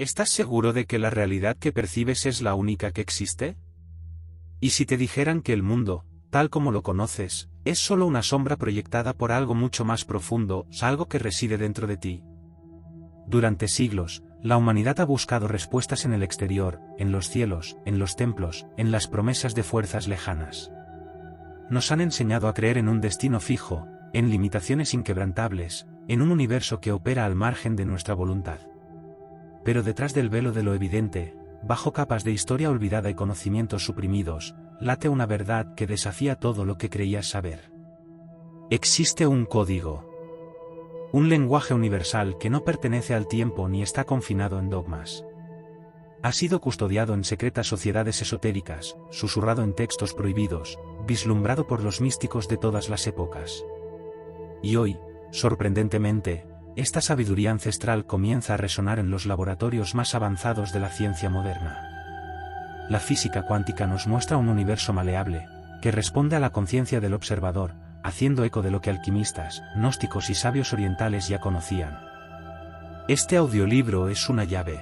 ¿Estás seguro de que la realidad que percibes es la única que existe? ¿Y si te dijeran que el mundo, tal como lo conoces, es solo una sombra proyectada por algo mucho más profundo, algo que reside dentro de ti? Durante siglos, la humanidad ha buscado respuestas en el exterior, en los cielos, en los templos, en las promesas de fuerzas lejanas. Nos han enseñado a creer en un destino fijo, en limitaciones inquebrantables, en un universo que opera al margen de nuestra voluntad. Pero detrás del velo de lo evidente, bajo capas de historia olvidada y conocimientos suprimidos, late una verdad que desafía todo lo que creías saber. Existe un código. Un lenguaje universal que no pertenece al tiempo ni está confinado en dogmas. Ha sido custodiado en secretas sociedades esotéricas, susurrado en textos prohibidos, vislumbrado por los místicos de todas las épocas. Y hoy, sorprendentemente, esta sabiduría ancestral comienza a resonar en los laboratorios más avanzados de la ciencia moderna. La física cuántica nos muestra un universo maleable, que responde a la conciencia del observador, haciendo eco de lo que alquimistas, gnósticos y sabios orientales ya conocían. Este audiolibro es una llave.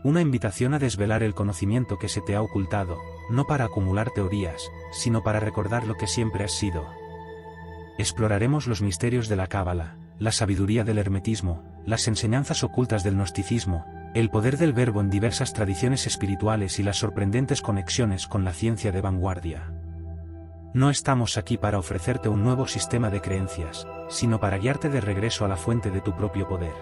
Una invitación a desvelar el conocimiento que se te ha ocultado, no para acumular teorías, sino para recordar lo que siempre has sido. Exploraremos los misterios de la cábala, la sabiduría del hermetismo, las enseñanzas ocultas del gnosticismo, el poder del verbo en diversas tradiciones espirituales y las sorprendentes conexiones con la ciencia de vanguardia. No estamos aquí para ofrecerte un nuevo sistema de creencias, sino para guiarte de regreso a la fuente de tu propio poder.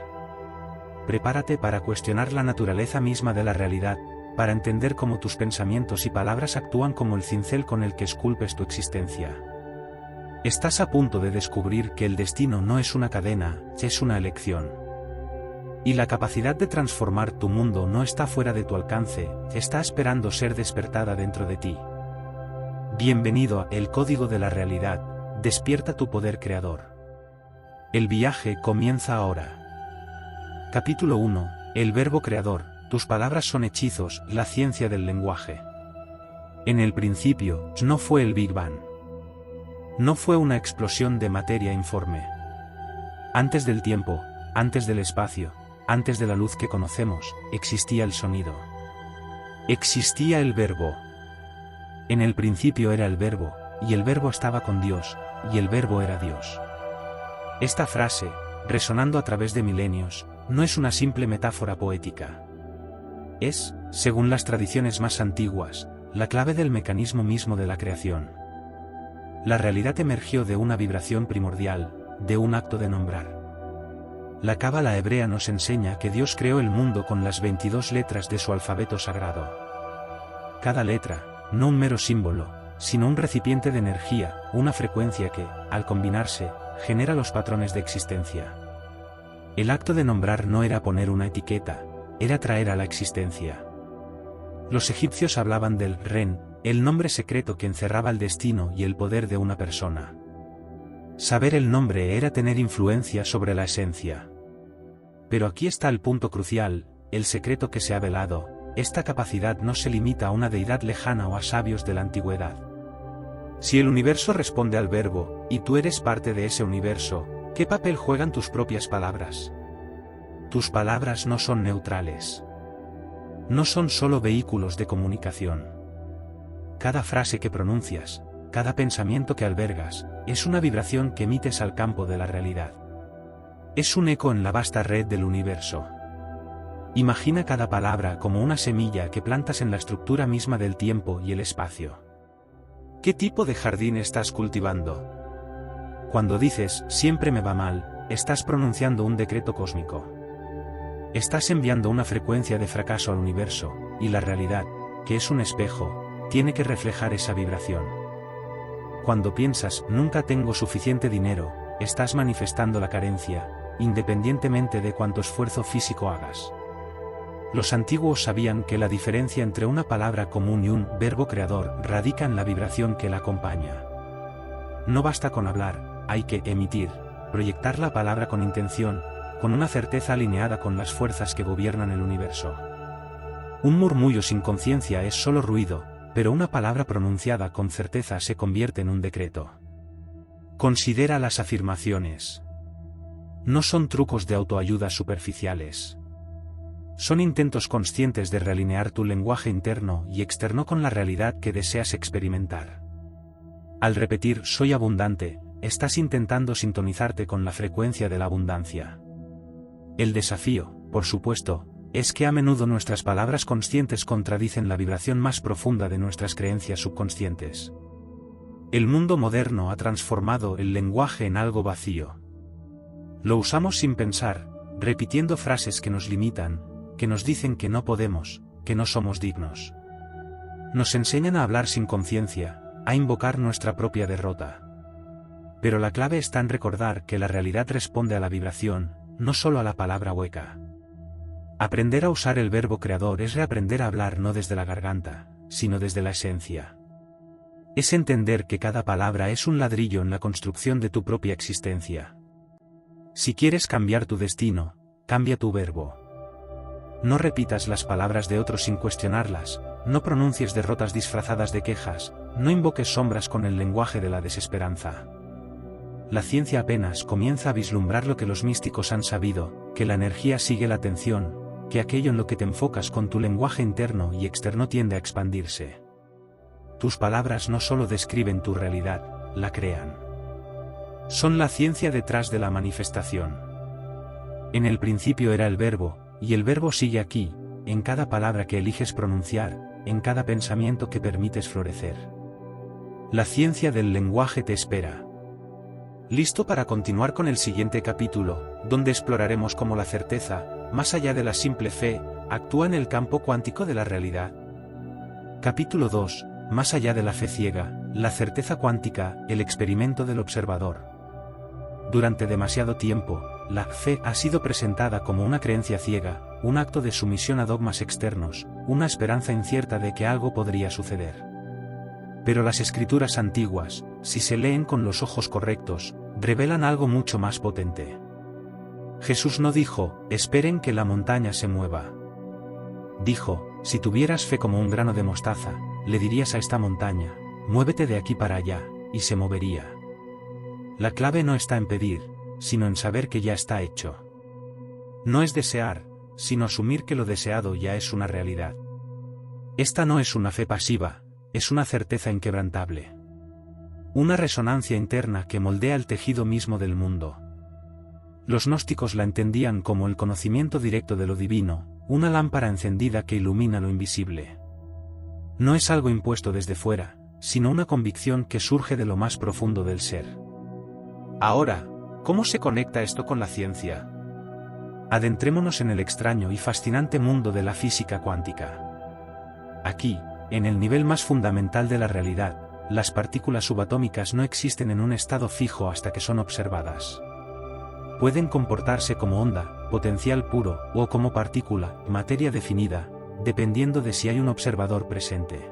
Prepárate para cuestionar la naturaleza misma de la realidad, para entender cómo tus pensamientos y palabras actúan como el cincel con el que esculpes tu existencia. Estás a punto de descubrir que el destino no es una cadena, es una elección. Y la capacidad de transformar tu mundo no está fuera de tu alcance, está esperando ser despertada dentro de ti. Bienvenido a El Código de la Realidad, despierta tu poder creador. El viaje comienza ahora. Capítulo 1, El verbo creador, tus palabras son hechizos, la ciencia del lenguaje. En el principio, no fue el Big Bang. No fue una explosión de materia informe. Antes del tiempo, antes del espacio, antes de la luz que conocemos, existía el sonido. Existía el verbo. En el principio era el verbo, y el verbo estaba con Dios, y el verbo era Dios. Esta frase, resonando a través de milenios, no es una simple metáfora poética. Es, según las tradiciones más antiguas, la clave del mecanismo mismo de la creación. La realidad emergió de una vibración primordial, de un acto de nombrar. La cábala hebrea nos enseña que Dios creó el mundo con las 22 letras de su alfabeto sagrado. Cada letra, no un mero símbolo, sino un recipiente de energía, una frecuencia que, al combinarse, genera los patrones de existencia. El acto de nombrar no era poner una etiqueta, era traer a la existencia. Los egipcios hablaban del Ren, el nombre secreto que encerraba el destino y el poder de una persona. Saber el nombre era tener influencia sobre la esencia. Pero aquí está el punto crucial, el secreto que se ha velado. Esta capacidad no se limita a una deidad lejana o a sabios de la antigüedad. Si el universo responde al verbo, y tú eres parte de ese universo, ¿qué papel juegan tus propias palabras? Tus palabras no son neutrales. No son solo vehículos de comunicación. Cada frase que pronuncias, cada pensamiento que albergas, es una vibración que emites al campo de la realidad. Es un eco en la vasta red del universo. Imagina cada palabra como una semilla que plantas en la estructura misma del tiempo y el espacio. ¿Qué tipo de jardín estás cultivando? Cuando dices, siempre me va mal, estás pronunciando un decreto cósmico. Estás enviando una frecuencia de fracaso al universo, y la realidad, que es un espejo, tiene que reflejar esa vibración. Cuando piensas, nunca tengo suficiente dinero, estás manifestando la carencia, independientemente de cuánto esfuerzo físico hagas. Los antiguos sabían que la diferencia entre una palabra común y un verbo creador radica en la vibración que la acompaña. No basta con hablar, hay que emitir, proyectar la palabra con intención, con una certeza alineada con las fuerzas que gobiernan el universo. Un murmullo sin conciencia es solo ruido, pero una palabra pronunciada con certeza se convierte en un decreto. Considera las afirmaciones. No son trucos de autoayuda superficiales. Son intentos conscientes de realinear tu lenguaje interno y externo con la realidad que deseas experimentar. Al repetir «soy abundante», estás intentando sintonizarte con la frecuencia de la abundancia. El desafío, por supuesto, es que a menudo nuestras palabras conscientes contradicen la vibración más profunda de nuestras creencias subconscientes. El mundo moderno ha transformado el lenguaje en algo vacío. Lo usamos sin pensar, repitiendo frases que nos limitan, que nos dicen que no podemos, que no somos dignos. Nos enseñan a hablar sin conciencia, a invocar nuestra propia derrota. Pero la clave está en recordar que la realidad responde a la vibración, no solo a la palabra hueca. Aprender a usar el verbo creador es reaprender a hablar no desde la garganta, sino desde la esencia. Es entender que cada palabra es un ladrillo en la construcción de tu propia existencia. Si quieres cambiar tu destino, cambia tu verbo. No repitas las palabras de otros sin cuestionarlas, no pronuncies derrotas disfrazadas de quejas, no invoques sombras con el lenguaje de la desesperanza. La ciencia apenas comienza a vislumbrar lo que los místicos han sabido, que la energía sigue la atención, que aquello en lo que te enfocas con tu lenguaje interno y externo tiende a expandirse. Tus palabras no solo describen tu realidad, la crean. Son la ciencia detrás de la manifestación. En el principio era el verbo, y el verbo sigue aquí, en cada palabra que eliges pronunciar, en cada pensamiento que permites florecer. La ciencia del lenguaje te espera. ¿Listo para continuar con el siguiente capítulo, donde exploraremos cómo la certeza, más allá de la simple fe, actúa en el campo cuántico de la realidad? Capítulo 2. Más allá de la fe ciega, la certeza cuántica, el experimento del observador. Durante demasiado tiempo, la fe ha sido presentada como una creencia ciega, un acto de sumisión a dogmas externos, una esperanza incierta de que algo podría suceder. Pero las escrituras antiguas, si se leen con los ojos correctos, revelan algo mucho más potente. Jesús no dijo, esperen que la montaña se mueva. Dijo, si tuvieras fe como un grano de mostaza, le dirías a esta montaña, muévete de aquí para allá, y se movería. La clave no está en pedir, sino en saber que ya está hecho. No es desear, sino asumir que lo deseado ya es una realidad. Esta no es una fe pasiva, es una certeza inquebrantable. Una resonancia interna que moldea el tejido mismo del mundo. Los gnósticos la entendían como el conocimiento directo de lo divino, una lámpara encendida que ilumina lo invisible. No es algo impuesto desde fuera, sino una convicción que surge de lo más profundo del ser. Ahora, ¿cómo se conecta esto con la ciencia? Adentrémonos en el extraño y fascinante mundo de la física cuántica. Aquí, en el nivel más fundamental de la realidad, las partículas subatómicas no existen en un estado fijo hasta que son observadas. Pueden comportarse como onda, potencial puro, o como partícula, materia definida, dependiendo de si hay un observador presente.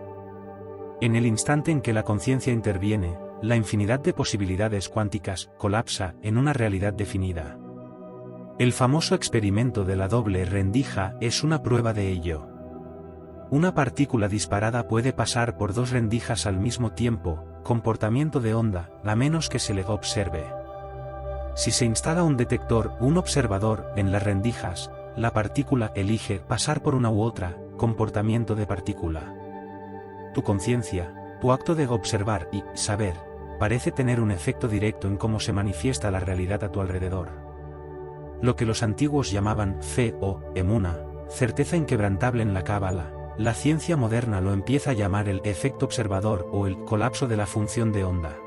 En el instante en que la conciencia interviene, la infinidad de posibilidades cuánticas colapsa en una realidad definida. El famoso experimento de la doble rendija es una prueba de ello. Una partícula disparada puede pasar por dos rendijas al mismo tiempo, comportamiento de onda, a menos que se le observe. Si se instala un detector, un observador, en las rendijas, la partícula elige pasar por una u otra, comportamiento de partícula. Tu conciencia, tu acto de observar y saber, parece tener un efecto directo en cómo se manifiesta la realidad a tu alrededor. Lo que los antiguos llamaban fe o emuna, certeza inquebrantable en la cábala, la ciencia moderna lo empieza a llamar el efecto observador o el colapso de la función de onda.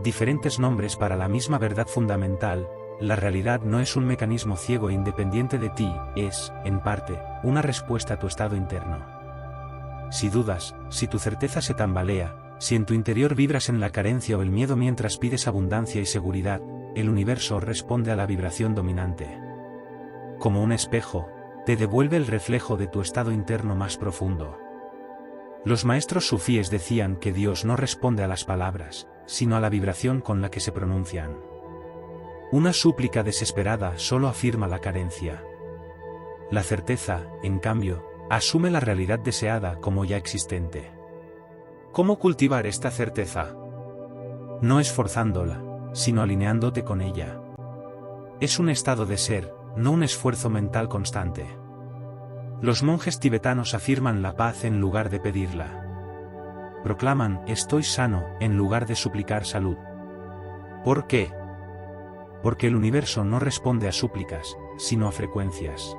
Diferentes nombres para la misma verdad fundamental: la realidad no es un mecanismo ciego e independiente de ti, es, en parte, una respuesta a tu estado interno. Si dudas, si tu certeza se tambalea, si en tu interior vibras en la carencia o el miedo mientras pides abundancia y seguridad, el universo responde a la vibración dominante. Como un espejo, te devuelve el reflejo de tu estado interno más profundo. Los maestros sufíes decían que Dios no responde a las palabras, sino a la vibración con la que se pronuncian. Una súplica desesperada solo afirma la carencia. La certeza, en cambio, asume la realidad deseada como ya existente. ¿Cómo cultivar esta certeza? No es forzándola, sino alineándote con ella. Es un estado de ser, no un esfuerzo mental constante. Los monjes tibetanos afirman la paz en lugar de pedirla. Proclaman, estoy sano, en lugar de suplicar salud. ¿Por qué? Porque el universo no responde a súplicas, sino a frecuencias.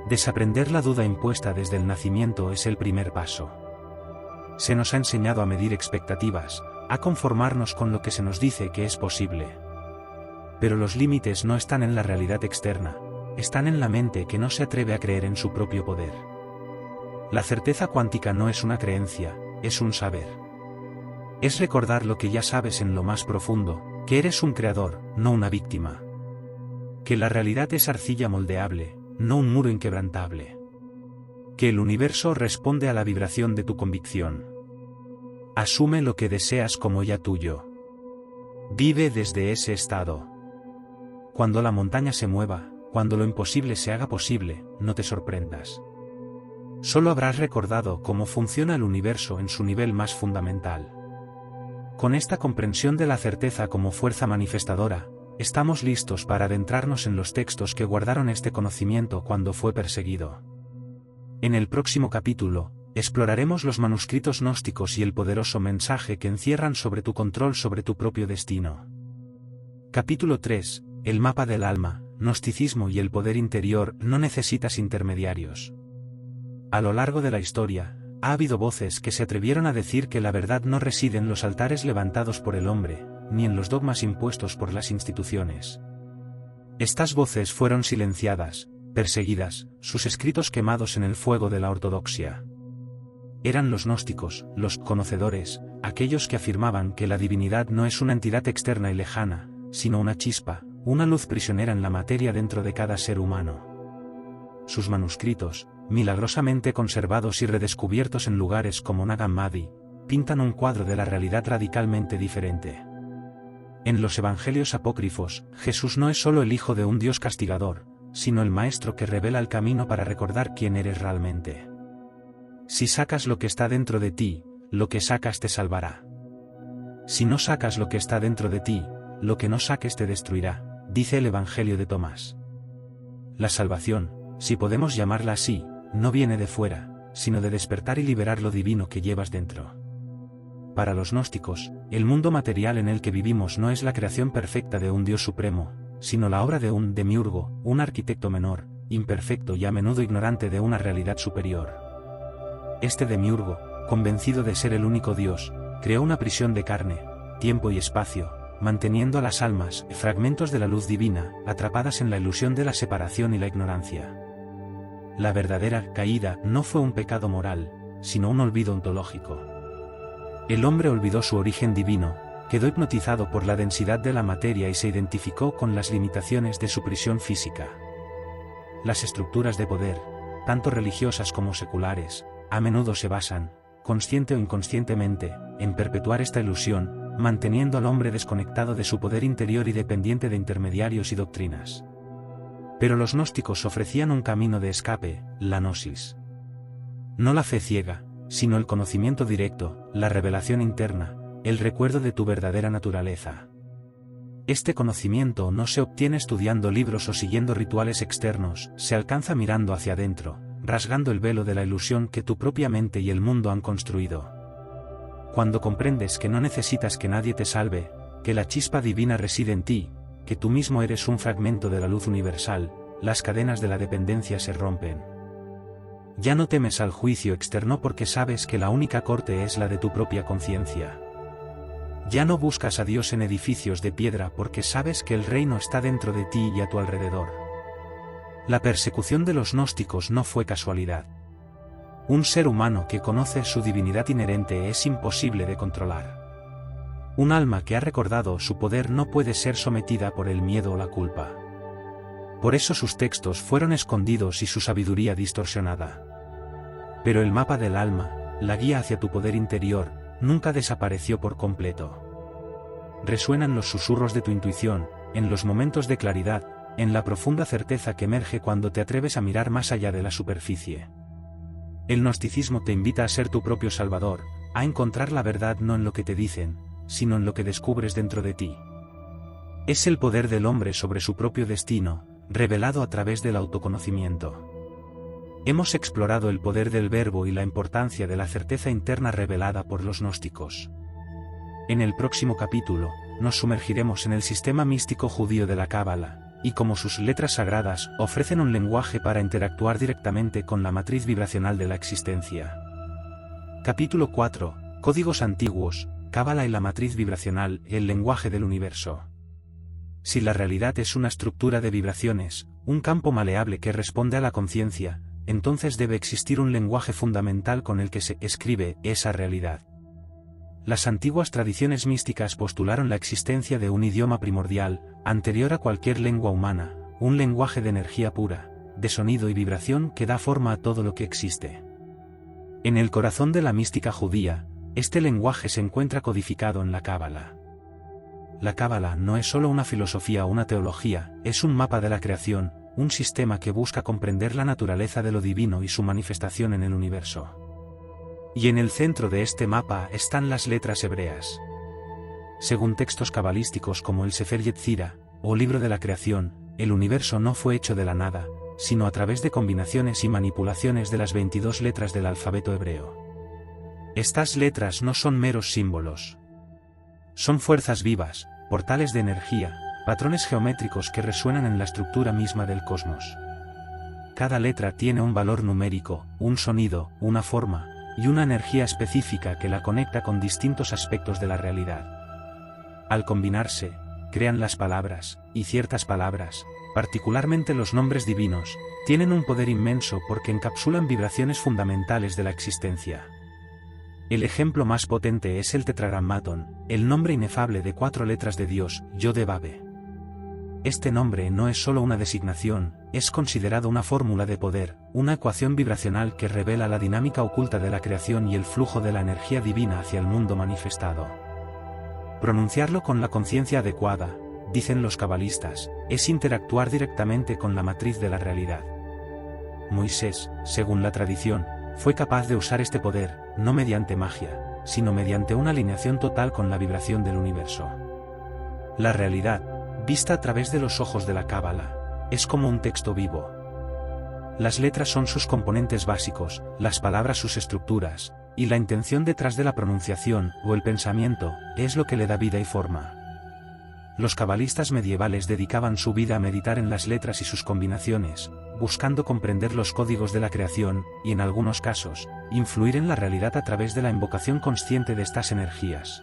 Desaprender la duda impuesta desde el nacimiento es el primer paso. Se nos ha enseñado a medir expectativas, a conformarnos con lo que se nos dice que es posible. Pero los límites no están en la realidad externa, están en la mente que no se atreve a creer en su propio poder. La certeza cuántica no es una creencia, es un saber. Es recordar lo que ya sabes en lo más profundo, que eres un creador, no una víctima. Que la realidad es arcilla moldeable, no un muro inquebrantable. Que el universo responde a la vibración de tu convicción. Asume lo que deseas como ya tuyo. Vive desde ese estado. Cuando la montaña se mueva, cuando lo imposible se haga posible, no te sorprendas. Solo habrás recordado cómo funciona el universo en su nivel más fundamental. Con esta comprensión de la certeza como fuerza manifestadora, estamos listos para adentrarnos en los textos que guardaron este conocimiento cuando fue perseguido. En el próximo capítulo, exploraremos los manuscritos gnósticos y el poderoso mensaje que encierran sobre tu control sobre tu propio destino. Capítulo 3. El mapa del alma, gnosticismo y el poder interior. No necesitas intermediarios. A lo largo de la historia, ha habido voces que se atrevieron a decir que la verdad no reside en los altares levantados por el hombre, ni en los dogmas impuestos por las instituciones. Estas voces fueron silenciadas, perseguidas, sus escritos quemados en el fuego de la ortodoxia. Eran los gnósticos, los conocedores, aquellos que afirmaban que la divinidad no es una entidad externa y lejana, sino una chispa, una luz prisionera en la materia dentro de cada ser humano. Sus manuscritos, milagrosamente conservados y redescubiertos en lugares como Nag Hammadi, pintan un cuadro de la realidad radicalmente diferente. En los evangelios apócrifos, Jesús no es solo el hijo de un Dios castigador, sino el maestro que revela el camino para recordar quién eres realmente. Si sacas lo que está dentro de ti, lo que sacas te salvará. Si no sacas lo que está dentro de ti, lo que no saques te destruirá, dice el Evangelio de Tomás. La salvación, si podemos llamarla así, no viene de fuera, sino de despertar y liberar lo divino que llevas dentro. Para los gnósticos, el mundo material en el que vivimos no es la creación perfecta de un Dios supremo, sino la obra de un demiurgo, un arquitecto menor, imperfecto y a menudo ignorante de una realidad superior. Este demiurgo, convencido de ser el único Dios, creó una prisión de carne, tiempo y espacio, manteniendo a las almas, fragmentos de la luz divina, atrapadas en la ilusión de la separación y la ignorancia. La verdadera caída no fue un pecado moral, sino un olvido ontológico. El hombre olvidó su origen divino, quedó hipnotizado por la densidad de la materia y se identificó con las limitaciones de su prisión física. Las estructuras de poder, tanto religiosas como seculares, a menudo se basan, consciente o inconscientemente, en perpetuar esta ilusión, manteniendo al hombre desconectado de su poder interior y dependiente de intermediarios y doctrinas. Pero los gnósticos ofrecían un camino de escape, la gnosis. No la fe ciega, sino el conocimiento directo, la revelación interna, el recuerdo de tu verdadera naturaleza. Este conocimiento no se obtiene estudiando libros o siguiendo rituales externos, se alcanza mirando hacia adentro, rasgando el velo de la ilusión que tu propia mente y el mundo han construido. Cuando comprendes que no necesitas que nadie te salve, que la chispa divina reside en ti, que tú mismo eres un fragmento de la luz universal, las cadenas de la dependencia se rompen. Ya no temes al juicio externo porque sabes que la única corte es la de tu propia conciencia. Ya no buscas a Dios en edificios de piedra porque sabes que el reino está dentro de ti y a tu alrededor. La persecución de los gnósticos no fue casualidad. Un ser humano que conoce su divinidad inherente es imposible de controlar. Un alma que ha recordado su poder no puede ser sometida por el miedo o la culpa. Por eso sus textos fueron escondidos y su sabiduría distorsionada. Pero el mapa del alma, la guía hacia tu poder interior, nunca desapareció por completo. Resuenan los susurros de tu intuición, en los momentos de claridad, en la profunda certeza que emerge cuando te atreves a mirar más allá de la superficie. El gnosticismo te invita a ser tu propio salvador, a encontrar la verdad no en lo que te dicen, sino en lo que descubres dentro de ti. Es el poder del hombre sobre su propio destino, revelado a través del autoconocimiento. Hemos explorado el poder del verbo y la importancia de la certeza interna revelada por los gnósticos. En el próximo capítulo, nos sumergiremos en el sistema místico judío de la Cábala, y cómo sus letras sagradas ofrecen un lenguaje para interactuar directamente con la matriz vibracional de la existencia. Capítulo 4. Códigos antiguos, Cábala y la matriz vibracional, el lenguaje del universo. Si la realidad es una estructura de vibraciones, un campo maleable que responde a la conciencia, entonces debe existir un lenguaje fundamental con el que se escribe esa realidad. Las antiguas tradiciones místicas postularon la existencia de un idioma primordial, anterior a cualquier lengua humana, un lenguaje de energía pura, de sonido y vibración que da forma a todo lo que existe. En el corazón de la mística judía, este lenguaje se encuentra codificado en la Cábala. La Cábala no es solo una filosofía o una teología, es un mapa de la creación, un sistema que busca comprender la naturaleza de lo divino y su manifestación en el universo. Y en el centro de este mapa están las letras hebreas. Según textos cabalísticos como el Sefer Yetzirah, o Libro de la Creación, el universo no fue hecho de la nada, sino a través de combinaciones y manipulaciones de las 22 letras del alfabeto hebreo. Estas letras no son meros símbolos. Son fuerzas vivas, portales de energía, patrones geométricos que resuenan en la estructura misma del cosmos. Cada letra tiene un valor numérico, un sonido, una forma, y una energía específica que la conecta con distintos aspectos de la realidad. Al combinarse, crean las palabras, y ciertas palabras, particularmente los nombres divinos, tienen un poder inmenso porque encapsulan vibraciones fundamentales de la existencia. El ejemplo más potente es el Tetragrammaton, el nombre inefable de 4 letras de Dios, Yod-He-Vav. Este nombre no es solo una designación, es considerado una fórmula de poder, una ecuación vibracional que revela la dinámica oculta de la creación y el flujo de la energía divina hacia el mundo manifestado. Pronunciarlo con la conciencia adecuada, dicen los cabalistas, es interactuar directamente con la matriz de la realidad. Moisés, según la tradición, fue capaz de usar este poder, no mediante magia, sino mediante una alineación total con la vibración del universo. La realidad, vista a través de los ojos de la Cábala, es como un texto vivo. Las letras son sus componentes básicos, las palabras sus estructuras, y la intención detrás de la pronunciación, o el pensamiento, es lo que le da vida y forma. Los cabalistas medievales dedicaban su vida a meditar en las letras y sus combinaciones, buscando comprender los códigos de la creación, y en algunos casos, influir en la realidad a través de la invocación consciente de estas energías.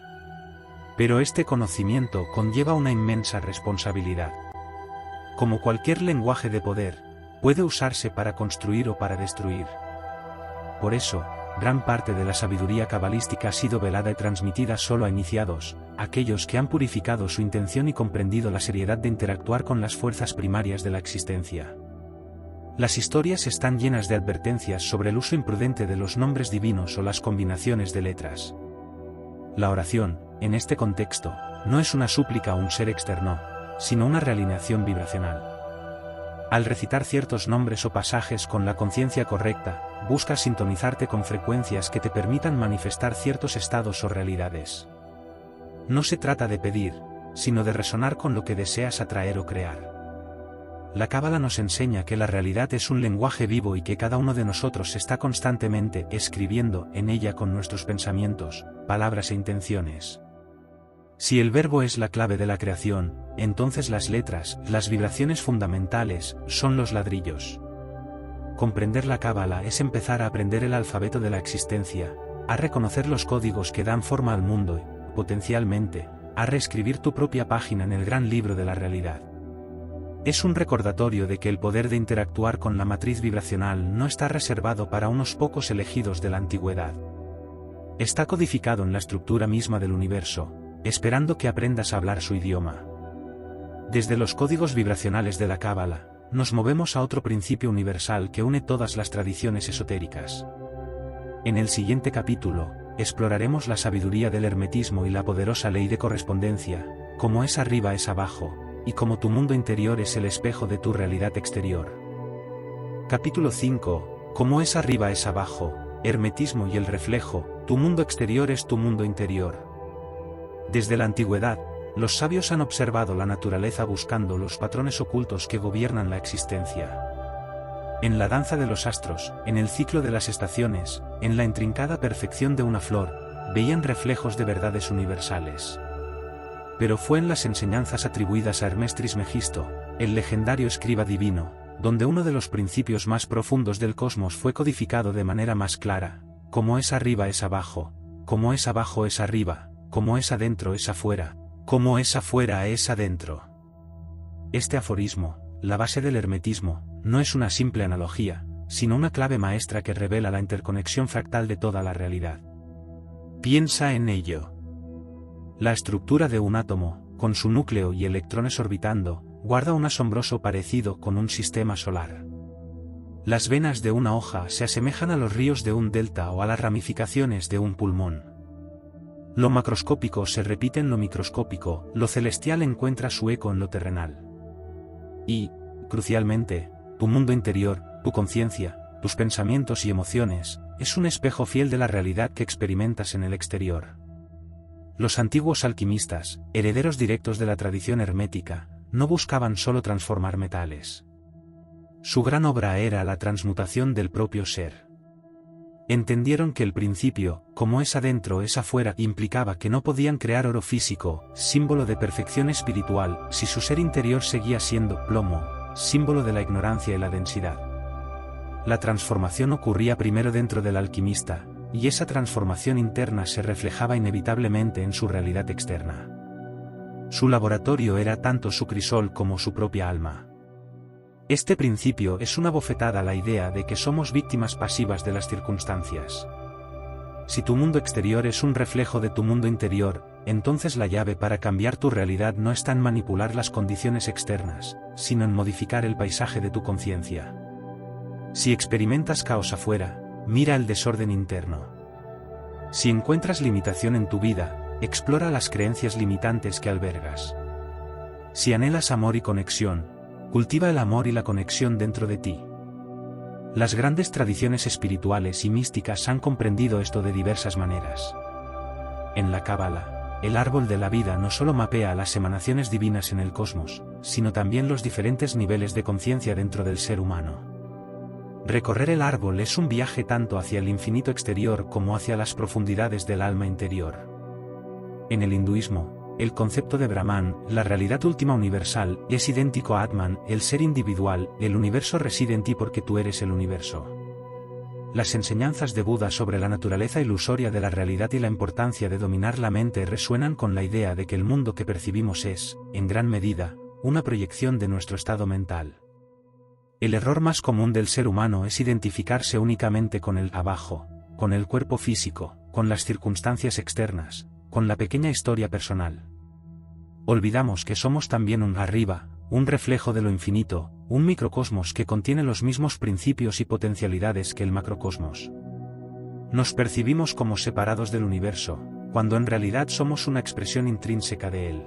Pero este conocimiento conlleva una inmensa responsabilidad. Como cualquier lenguaje de poder, puede usarse para construir o para destruir. Por eso, gran parte de la sabiduría cabalística ha sido velada y transmitida solo a iniciados, aquellos que han purificado su intención y comprendido la seriedad de interactuar con las fuerzas primarias de la existencia. Las historias están llenas de advertencias sobre el uso imprudente de los nombres divinos o las combinaciones de letras. La oración, en este contexto, no es una súplica a un ser externo, sino una realineación vibracional. Al recitar ciertos nombres o pasajes con la conciencia correcta, buscas sintonizarte con frecuencias que te permitan manifestar ciertos estados o realidades. No se trata de pedir, sino de resonar con lo que deseas atraer o crear. La Cábala nos enseña que la realidad es un lenguaje vivo y que cada uno de nosotros está constantemente escribiendo en ella con nuestros pensamientos, palabras e intenciones. Si el verbo es la clave de la creación, entonces las letras, las vibraciones fundamentales, son los ladrillos. Comprender la Cábala es empezar a aprender el alfabeto de la existencia, a reconocer los códigos que dan forma al mundo y, potencialmente, a reescribir tu propia página en el gran libro de la realidad. Es un recordatorio de que el poder de interactuar con la matriz vibracional no está reservado para unos pocos elegidos de la antigüedad. Está codificado en la estructura misma del universo, esperando que aprendas a hablar su idioma. Desde los códigos vibracionales de la Cábala, nos movemos a otro principio universal que une todas las tradiciones esotéricas. En el siguiente capítulo, exploraremos la sabiduría del hermetismo y la poderosa ley de correspondencia, como es arriba es abajo, y como tu mundo interior es el espejo de tu realidad exterior. Capítulo 5, como es arriba es abajo, hermetismo y el reflejo, tu mundo exterior es tu mundo interior. Desde la antigüedad, los sabios han observado la naturaleza buscando los patrones ocultos que gobiernan la existencia. En la danza de los astros, en el ciclo de las estaciones, en la intrincada perfección de una flor, veían reflejos de verdades universales. Pero fue en las enseñanzas atribuidas a Hermes Trismegisto, el legendario escriba divino, donde uno de los principios más profundos del cosmos fue codificado de manera más clara: como es arriba es abajo, como es abajo es arriba, como es adentro es afuera, como es afuera es adentro. Este aforismo, la base del hermetismo, no es una simple analogía, sino una clave maestra que revela la interconexión fractal de toda la realidad. Piensa en ello. La estructura de un átomo, con su núcleo y electrones orbitando, guarda un asombroso parecido con un sistema solar. Las venas de una hoja se asemejan a los ríos de un delta o a las ramificaciones de un pulmón. Lo macroscópico se repite en lo microscópico, lo celestial encuentra su eco en lo terrenal. Y, crucialmente, tu mundo interior, tu conciencia, tus pensamientos y emociones, es un espejo fiel de la realidad que experimentas en el exterior. Los antiguos alquimistas, herederos directos de la tradición hermética, no buscaban solo transformar metales. Su gran obra era la transmutación del propio ser. Entendieron que el principio, como es adentro es afuera, implicaba que no podían crear oro físico, símbolo de perfección espiritual, si su ser interior seguía siendo plomo, símbolo de la ignorancia y la densidad. La transformación ocurría primero dentro del alquimista, y esa transformación interna se reflejaba inevitablemente en su realidad externa. Su laboratorio era tanto su crisol como su propia alma. Este principio es una bofetada a la idea de que somos víctimas pasivas de las circunstancias. Si tu mundo exterior es un reflejo de tu mundo interior, entonces la llave para cambiar tu realidad no está en manipular las condiciones externas, sino en modificar el paisaje de tu conciencia. Si experimentas caos afuera, mira el desorden interno. Si encuentras limitación en tu vida, explora las creencias limitantes que albergas. Si anhelas amor y conexión, cultiva el amor y la conexión dentro de ti. Las grandes tradiciones espirituales y místicas han comprendido esto de diversas maneras. En la Cábala, el árbol de la vida no solo mapea las emanaciones divinas en el cosmos, sino también los diferentes niveles de conciencia dentro del ser humano. Recorrer el árbol es un viaje tanto hacia el infinito exterior como hacia las profundidades del alma interior. En el hinduismo, el concepto de Brahman, la realidad última universal, es idéntico a Atman, el ser individual. El universo reside en ti porque tú eres el universo. Las enseñanzas de Buda sobre la naturaleza ilusoria de la realidad y la importancia de dominar la mente resuenan con la idea de que el mundo que percibimos es, en gran medida, una proyección de nuestro estado mental. El error más común del ser humano es identificarse únicamente con el abajo, con el cuerpo físico, con las circunstancias externas, con la pequeña historia personal. Olvidamos que somos también un arriba, un reflejo de lo infinito, un microcosmos que contiene los mismos principios y potencialidades que el macrocosmos. Nos percibimos como separados del universo, cuando en realidad somos una expresión intrínseca de él.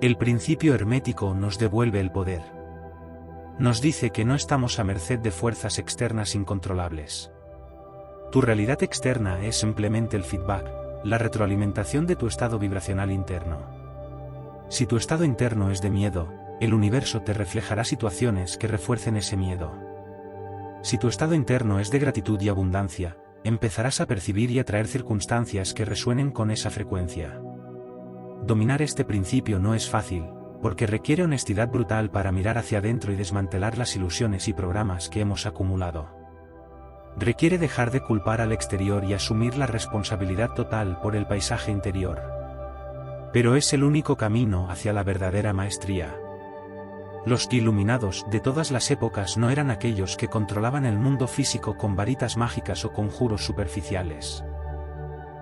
El principio hermético nos devuelve el poder. Nos dice que no estamos a merced de fuerzas externas incontrolables. Tu realidad externa es simplemente el feedback, la retroalimentación de tu estado vibracional interno. Si tu estado interno es de miedo, el universo te reflejará situaciones que refuercen ese miedo. Si tu estado interno es de gratitud y abundancia, empezarás a percibir y atraer circunstancias que resuenen con esa frecuencia. Dominar este principio no es fácil, porque requiere honestidad brutal para mirar hacia adentro y desmantelar las ilusiones y programas que hemos acumulado. Requiere dejar de culpar al exterior y asumir la responsabilidad total por el paisaje interior. Pero es el único camino hacia la verdadera maestría. Los iluminados de todas las épocas no eran aquellos que controlaban el mundo físico con varitas mágicas o conjuros superficiales.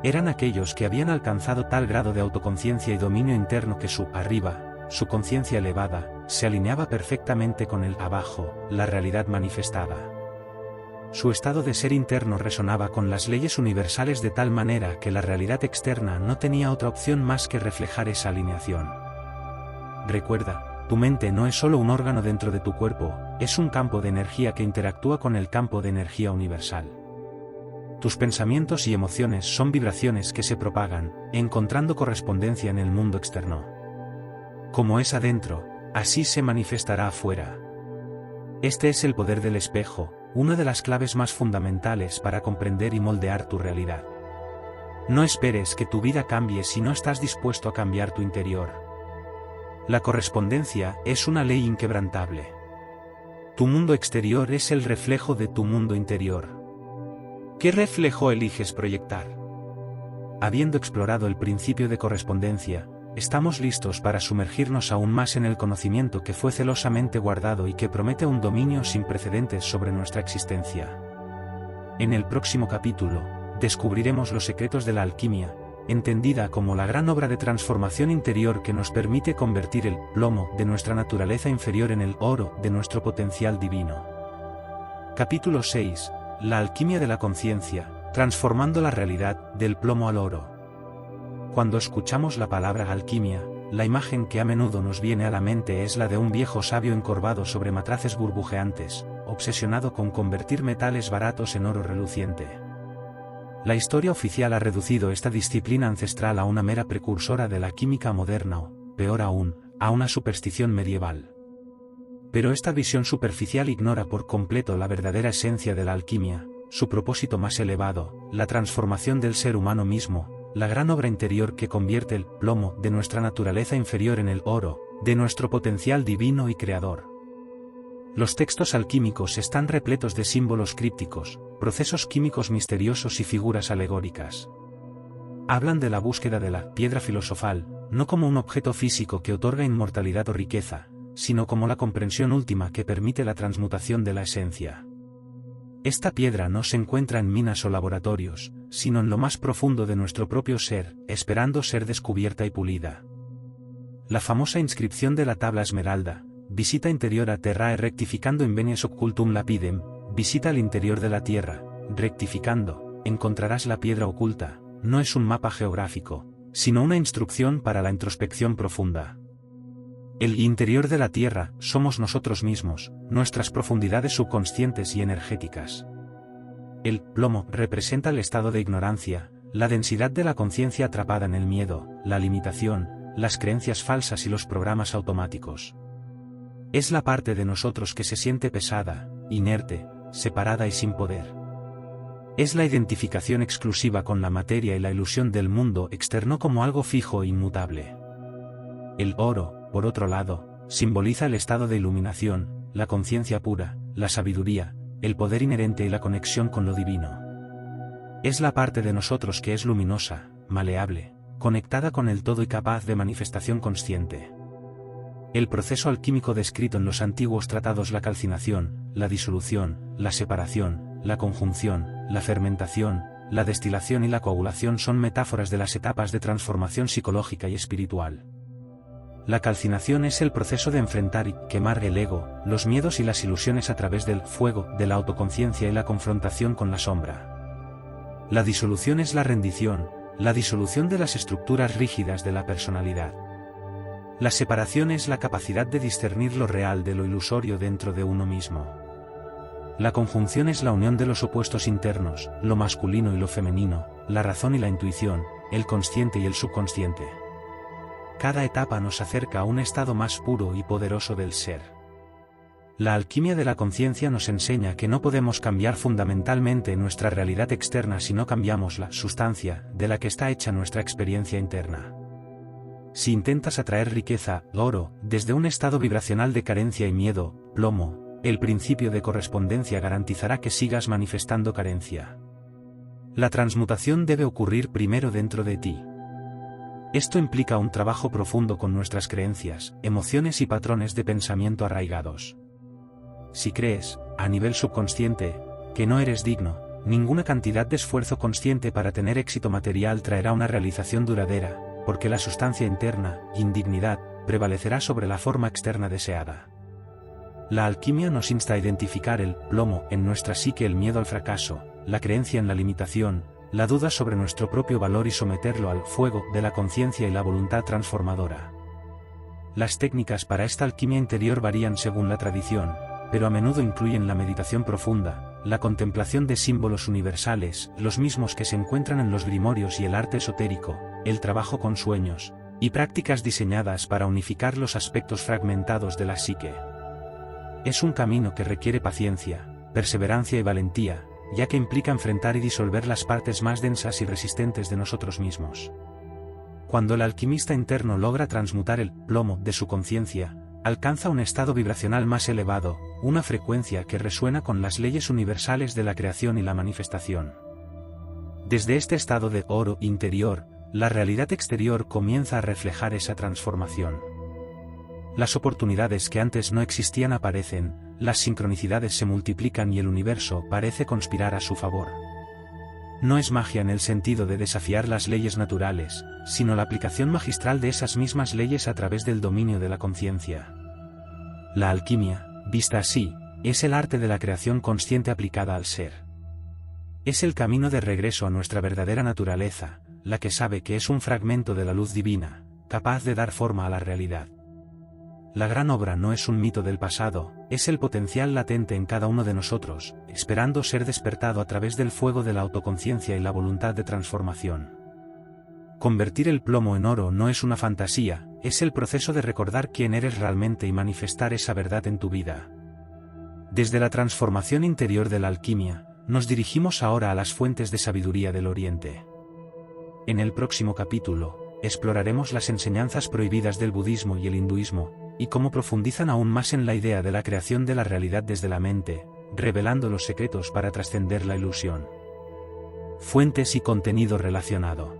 Eran aquellos que habían alcanzado tal grado de autoconciencia y dominio interno que su arriba, su conciencia elevada, se alineaba perfectamente con el abajo, la realidad manifestada. Su estado de ser interno resonaba con las leyes universales de tal manera que la realidad externa no tenía otra opción más que reflejar esa alineación. Recuerda, tu mente no es solo un órgano dentro de tu cuerpo, es un campo de energía que interactúa con el campo de energía universal. Tus pensamientos y emociones son vibraciones que se propagan, encontrando correspondencia en el mundo externo. Como es adentro, así se manifestará afuera. Este es el poder del espejo, una de las claves más fundamentales para comprender y moldear tu realidad. No esperes que tu vida cambie si no estás dispuesto a cambiar tu interior. La correspondencia es una ley inquebrantable. Tu mundo exterior es el reflejo de tu mundo interior. ¿Qué reflejo eliges proyectar? Habiendo explorado el principio de correspondencia, estamos listos para sumergirnos aún más en el conocimiento que fue celosamente guardado y que promete un dominio sin precedentes sobre nuestra existencia. En el próximo capítulo, descubriremos los secretos de la alquimia, entendida como la gran obra de transformación interior que nos permite convertir el plomo de nuestra naturaleza inferior en el oro de nuestro potencial divino. Capítulo 6. La alquimia de la conciencia, transformando la realidad del plomo al oro. Cuando escuchamos la palabra alquimia, la imagen que a menudo nos viene a la mente es la de un viejo sabio encorvado sobre matraces burbujeantes, obsesionado con convertir metales baratos en oro reluciente. La historia oficial ha reducido esta disciplina ancestral a una mera precursora de la química moderna o, peor aún, a una superstición medieval. Pero esta visión superficial ignora por completo la verdadera esencia de la alquimia, su propósito más elevado, la transformación del ser humano mismo, la gran obra interior que convierte el plomo de nuestra naturaleza inferior en el oro, de nuestro potencial divino y creador. Los textos alquímicos están repletos de símbolos crípticos, procesos químicos misteriosos y figuras alegóricas. Hablan de la búsqueda de la piedra filosofal, no como un objeto físico que otorga inmortalidad o riqueza, sino como la comprensión última que permite la transmutación de la esencia. Esta piedra no se encuentra en minas o laboratorios, sino en lo más profundo de nuestro propio ser, esperando ser descubierta y pulida. La famosa inscripción de la tabla esmeralda, visita interior a terrae rectificando invenies occultum lapidem, visita al interior de la tierra, rectificando, encontrarás la piedra oculta, no es un mapa geográfico, sino una instrucción para la introspección profunda. El interior de la tierra somos nosotros mismos, nuestras profundidades subconscientes y energéticas. El plomo representa el estado de ignorancia, la densidad de la conciencia atrapada en el miedo, la limitación, las creencias falsas y los programas automáticos. Es la parte de nosotros que se siente pesada, inerte, separada y sin poder. Es la identificación exclusiva con la materia y la ilusión del mundo externo como algo fijo e inmutable. El oro, por otro lado, simboliza el estado de iluminación, la conciencia pura, la sabiduría, el poder inherente y la conexión con lo divino. Es la parte de nosotros que es luminosa, maleable, conectada con el todo y capaz de manifestación consciente. El proceso alquímico descrito en los antiguos tratados, la calcinación, la disolución, la separación, la conjunción, la fermentación, la destilación y la coagulación son metáforas de las etapas de transformación psicológica y espiritual. La calcinación es el proceso de enfrentar y quemar el ego, los miedos y las ilusiones a través del fuego de la autoconciencia y la confrontación con la sombra. La disolución es la rendición, la disolución de las estructuras rígidas de la personalidad. La separación es la capacidad de discernir lo real de lo ilusorio dentro de uno mismo. La conjunción es la unión de los opuestos internos, lo masculino y lo femenino, la razón y la intuición, el consciente y el subconsciente. Cada etapa nos acerca a un estado más puro y poderoso del ser. La alquimia de la conciencia nos enseña que no podemos cambiar fundamentalmente nuestra realidad externa si no cambiamos la sustancia de la que está hecha nuestra experiencia interna. Si intentas atraer riqueza, oro, desde un estado vibracional de carencia y miedo, plomo, el principio de correspondencia garantizará que sigas manifestando carencia. La transmutación debe ocurrir primero dentro de ti. Esto implica un trabajo profundo con nuestras creencias, emociones y patrones de pensamiento arraigados. Si crees, a nivel subconsciente, que no eres digno, ninguna cantidad de esfuerzo consciente para tener éxito material traerá una realización duradera, porque la sustancia interna, indignidad, prevalecerá sobre la forma externa deseada. La alquimia nos insta a identificar el plomo en nuestra psique, el miedo al fracaso, la creencia en la limitación, la duda sobre nuestro propio valor y someterlo al fuego de la conciencia y la voluntad transformadora. Las técnicas para esta alquimia interior varían según la tradición, pero a menudo incluyen la meditación profunda, la contemplación de símbolos universales, los mismos que se encuentran en los grimorios y el arte esotérico, el trabajo con sueños, y prácticas diseñadas para unificar los aspectos fragmentados de la psique. Es un camino que requiere paciencia, perseverancia y valentía, ya que implica enfrentar y disolver las partes más densas y resistentes de nosotros mismos. Cuando el alquimista interno logra transmutar el plomo de su conciencia, alcanza un estado vibracional más elevado, una frecuencia que resuena con las leyes universales de la creación y la manifestación. Desde este estado de oro interior, la realidad exterior comienza a reflejar esa transformación. Las oportunidades que antes no existían aparecen, las sincronicidades se multiplican y el universo parece conspirar a su favor. No es magia en el sentido de desafiar las leyes naturales, sino la aplicación magistral de esas mismas leyes a través del dominio de la conciencia. La alquimia, vista así, es el arte de la creación consciente aplicada al ser. Es el camino de regreso a nuestra verdadera naturaleza, la que sabe que es un fragmento de la luz divina, capaz de dar forma a la realidad. La gran obra no es un mito del pasado, es el potencial latente en cada uno de nosotros, esperando ser despertado a través del fuego de la autoconciencia y la voluntad de transformación. Convertir el plomo en oro no es una fantasía, es el proceso de recordar quién eres realmente y manifestar esa verdad en tu vida. Desde la transformación interior de la alquimia, nos dirigimos ahora a las fuentes de sabiduría del Oriente. En el próximo capítulo, exploraremos las enseñanzas prohibidas del budismo y el hinduismo, y cómo profundizan aún más en la idea de la creación de la realidad desde la mente, revelando los secretos para trascender la ilusión. Fuentes y contenido relacionado.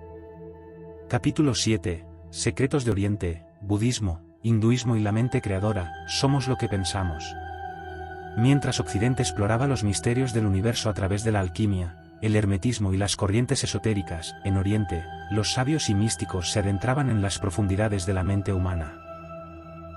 Capítulo 7. Secretos de Oriente, budismo, hinduismo y la mente creadora, somos lo que pensamos. Mientras Occidente exploraba los misterios del universo a través de la alquimia, el hermetismo y las corrientes esotéricas, en Oriente, los sabios y místicos se adentraban en las profundidades de la mente humana.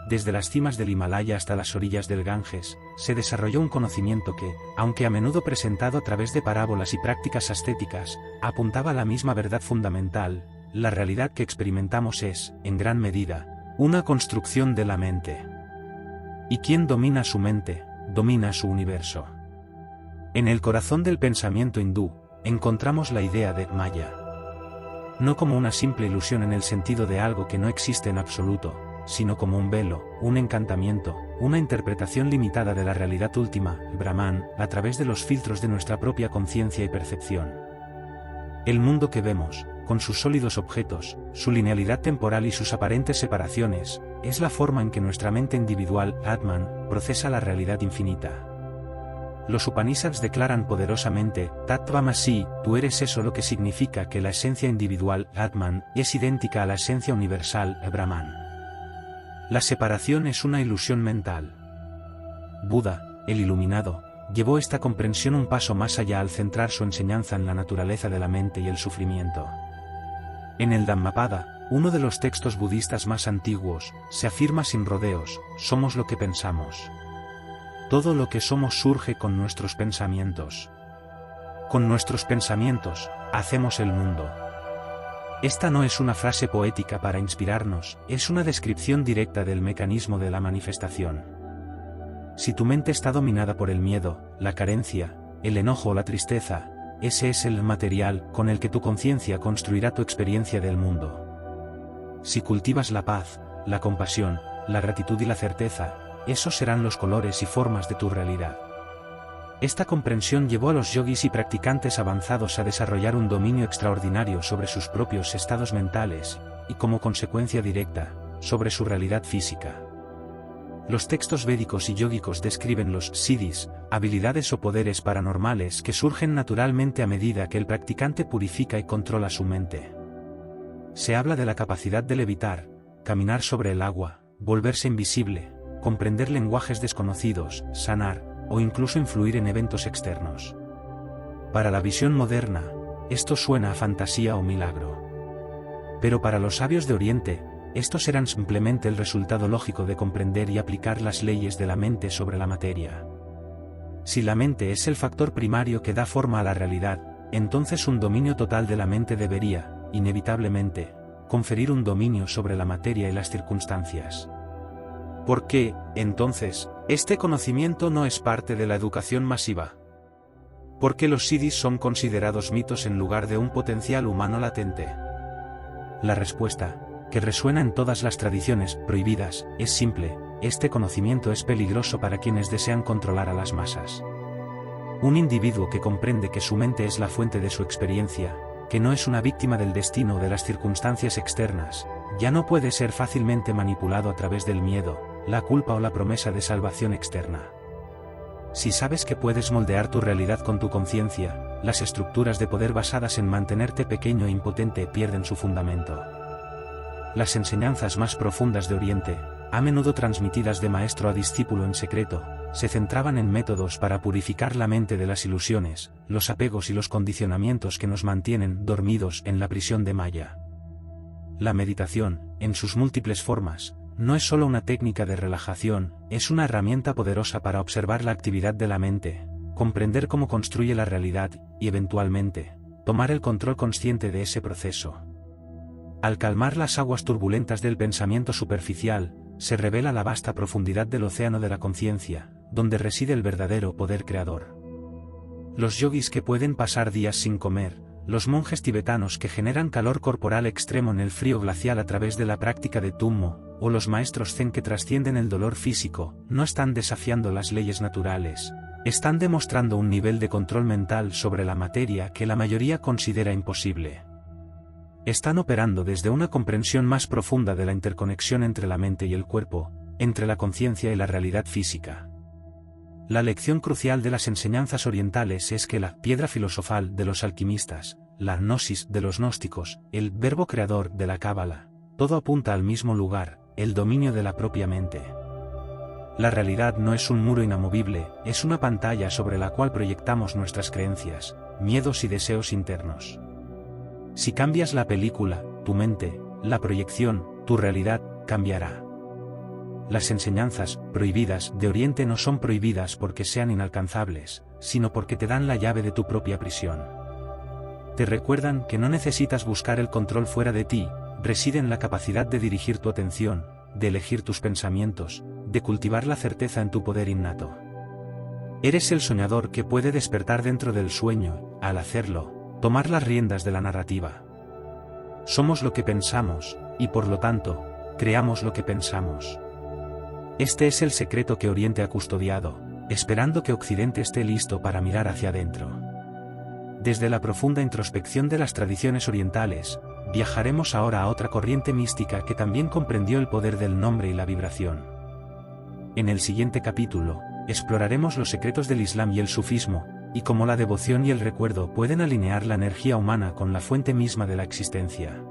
Desde las cimas del Himalaya hasta las orillas del Ganges, se desarrolló un conocimiento que, aunque a menudo presentado a través de parábolas y prácticas ascéticas, apuntaba a la misma verdad fundamental: la realidad que experimentamos es, en gran medida, una construcción de la mente. ¿Y quién domina su mente? Domina su universo. En el corazón del pensamiento hindú, encontramos la idea de Maya. No como una simple ilusión en el sentido de algo que no existe en absoluto, sino como un velo, un encantamiento, una interpretación limitada de la realidad última, el Brahman, a través de los filtros de nuestra propia conciencia y percepción. El mundo que vemos, con sus sólidos objetos, su linealidad temporal y sus aparentes separaciones, es la forma en que nuestra mente individual, Atman, procesa la realidad infinita. Los Upanishads declaran poderosamente, Tattvamasi, tú eres eso, lo que significa que la esencia individual, Atman, es idéntica a la esencia universal, Brahman. La separación es una ilusión mental. Buda, el iluminado, llevó esta comprensión un paso más allá al centrar su enseñanza en la naturaleza de la mente y el sufrimiento. En el Dhammapada, uno de los textos budistas más antiguos, se afirma sin rodeos: somos lo que pensamos. Todo lo que somos surge con nuestros pensamientos. Con nuestros pensamientos, hacemos el mundo. Esta no es una frase poética para inspirarnos, es una descripción directa del mecanismo de la manifestación. Si tu mente está dominada por el miedo, la carencia, el enojo o la tristeza, ese es el material con el que tu conciencia construirá tu experiencia del mundo. Si cultivas la paz, la compasión, la gratitud y la certeza, esos serán los colores y formas de tu realidad. Esta comprensión llevó a los yogis y practicantes avanzados a desarrollar un dominio extraordinario sobre sus propios estados mentales, y como consecuencia directa, sobre su realidad física. Los textos védicos y yógicos describen los siddhis, habilidades o poderes paranormales que surgen naturalmente a medida que el practicante purifica y controla su mente. Se habla de la capacidad de levitar, caminar sobre el agua, volverse invisible, comprender lenguajes desconocidos, sanar, o incluso influir en eventos externos. Para la visión moderna, esto suena a fantasía o milagro. Pero para los sabios de Oriente, estos eran simplemente el resultado lógico de comprender y aplicar las leyes de la mente sobre la materia. Si la mente es el factor primario que da forma a la realidad, entonces un dominio total de la mente debería, inevitablemente, conferir un dominio sobre la materia y las circunstancias. ¿Por qué, entonces, este conocimiento no es parte de la educación masiva? ¿Por qué los siddhis son considerados mitos en lugar de un potencial humano latente? La respuesta, que resuena en todas las tradiciones prohibidas, es simple: este conocimiento es peligroso para quienes desean controlar a las masas. Un individuo que comprende que su mente es la fuente de su experiencia, que no es una víctima del destino o de las circunstancias externas, ya no puede ser fácilmente manipulado a través del miedo, la culpa o la promesa de salvación externa. Si sabes que puedes moldear tu realidad con tu conciencia, las estructuras de poder basadas en mantenerte pequeño e impotente pierden su fundamento. Las enseñanzas más profundas de Oriente, a menudo transmitidas de maestro a discípulo en secreto, se centraban en métodos para purificar la mente de las ilusiones, los apegos y los condicionamientos que nos mantienen dormidos en la prisión de Maya. La meditación, en sus múltiples formas, no es solo una técnica de relajación, es una herramienta poderosa para observar la actividad de la mente, comprender cómo construye la realidad, y eventualmente, tomar el control consciente de ese proceso. Al calmar las aguas turbulentas del pensamiento superficial, se revela la vasta profundidad del océano de la conciencia, donde reside el verdadero poder creador. Los yogis que pueden pasar días sin comer, los monjes tibetanos que generan calor corporal extremo en el frío glacial a través de la práctica de tummo, o los maestros zen que trascienden el dolor físico, no están desafiando las leyes naturales, están demostrando un nivel de control mental sobre la materia que la mayoría considera imposible. Están operando desde una comprensión más profunda de la interconexión entre la mente y el cuerpo, entre la conciencia y la realidad física. La lección crucial de las enseñanzas orientales es que la piedra filosofal de los alquimistas, la gnosis de los gnósticos, el verbo creador de la cábala, todo apunta al mismo lugar, el dominio de la propia mente. La realidad no es un muro inamovible, es una pantalla sobre la cual proyectamos nuestras creencias, miedos y deseos internos. Si cambias la película, tu mente, la proyección, tu realidad, cambiará. Las enseñanzas prohibidas de Oriente no son prohibidas porque sean inalcanzables, sino porque te dan la llave de tu propia prisión. Te recuerdan que no necesitas buscar el control fuera de ti, reside en la capacidad de dirigir tu atención, de elegir tus pensamientos, de cultivar la certeza en tu poder innato. Eres el soñador que puede despertar dentro del sueño, al hacerlo, tomar las riendas de la narrativa. Somos lo que pensamos, y por lo tanto, creamos lo que pensamos. Este es el secreto que Oriente ha custodiado, esperando que Occidente esté listo para mirar hacia adentro. Desde la profunda introspección de las tradiciones orientales, viajaremos ahora a otra corriente mística que también comprendió el poder del nombre y la vibración. En el siguiente capítulo, exploraremos los secretos del Islam y el sufismo, y cómo la devoción y el recuerdo pueden alinear la energía humana con la fuente misma de la existencia.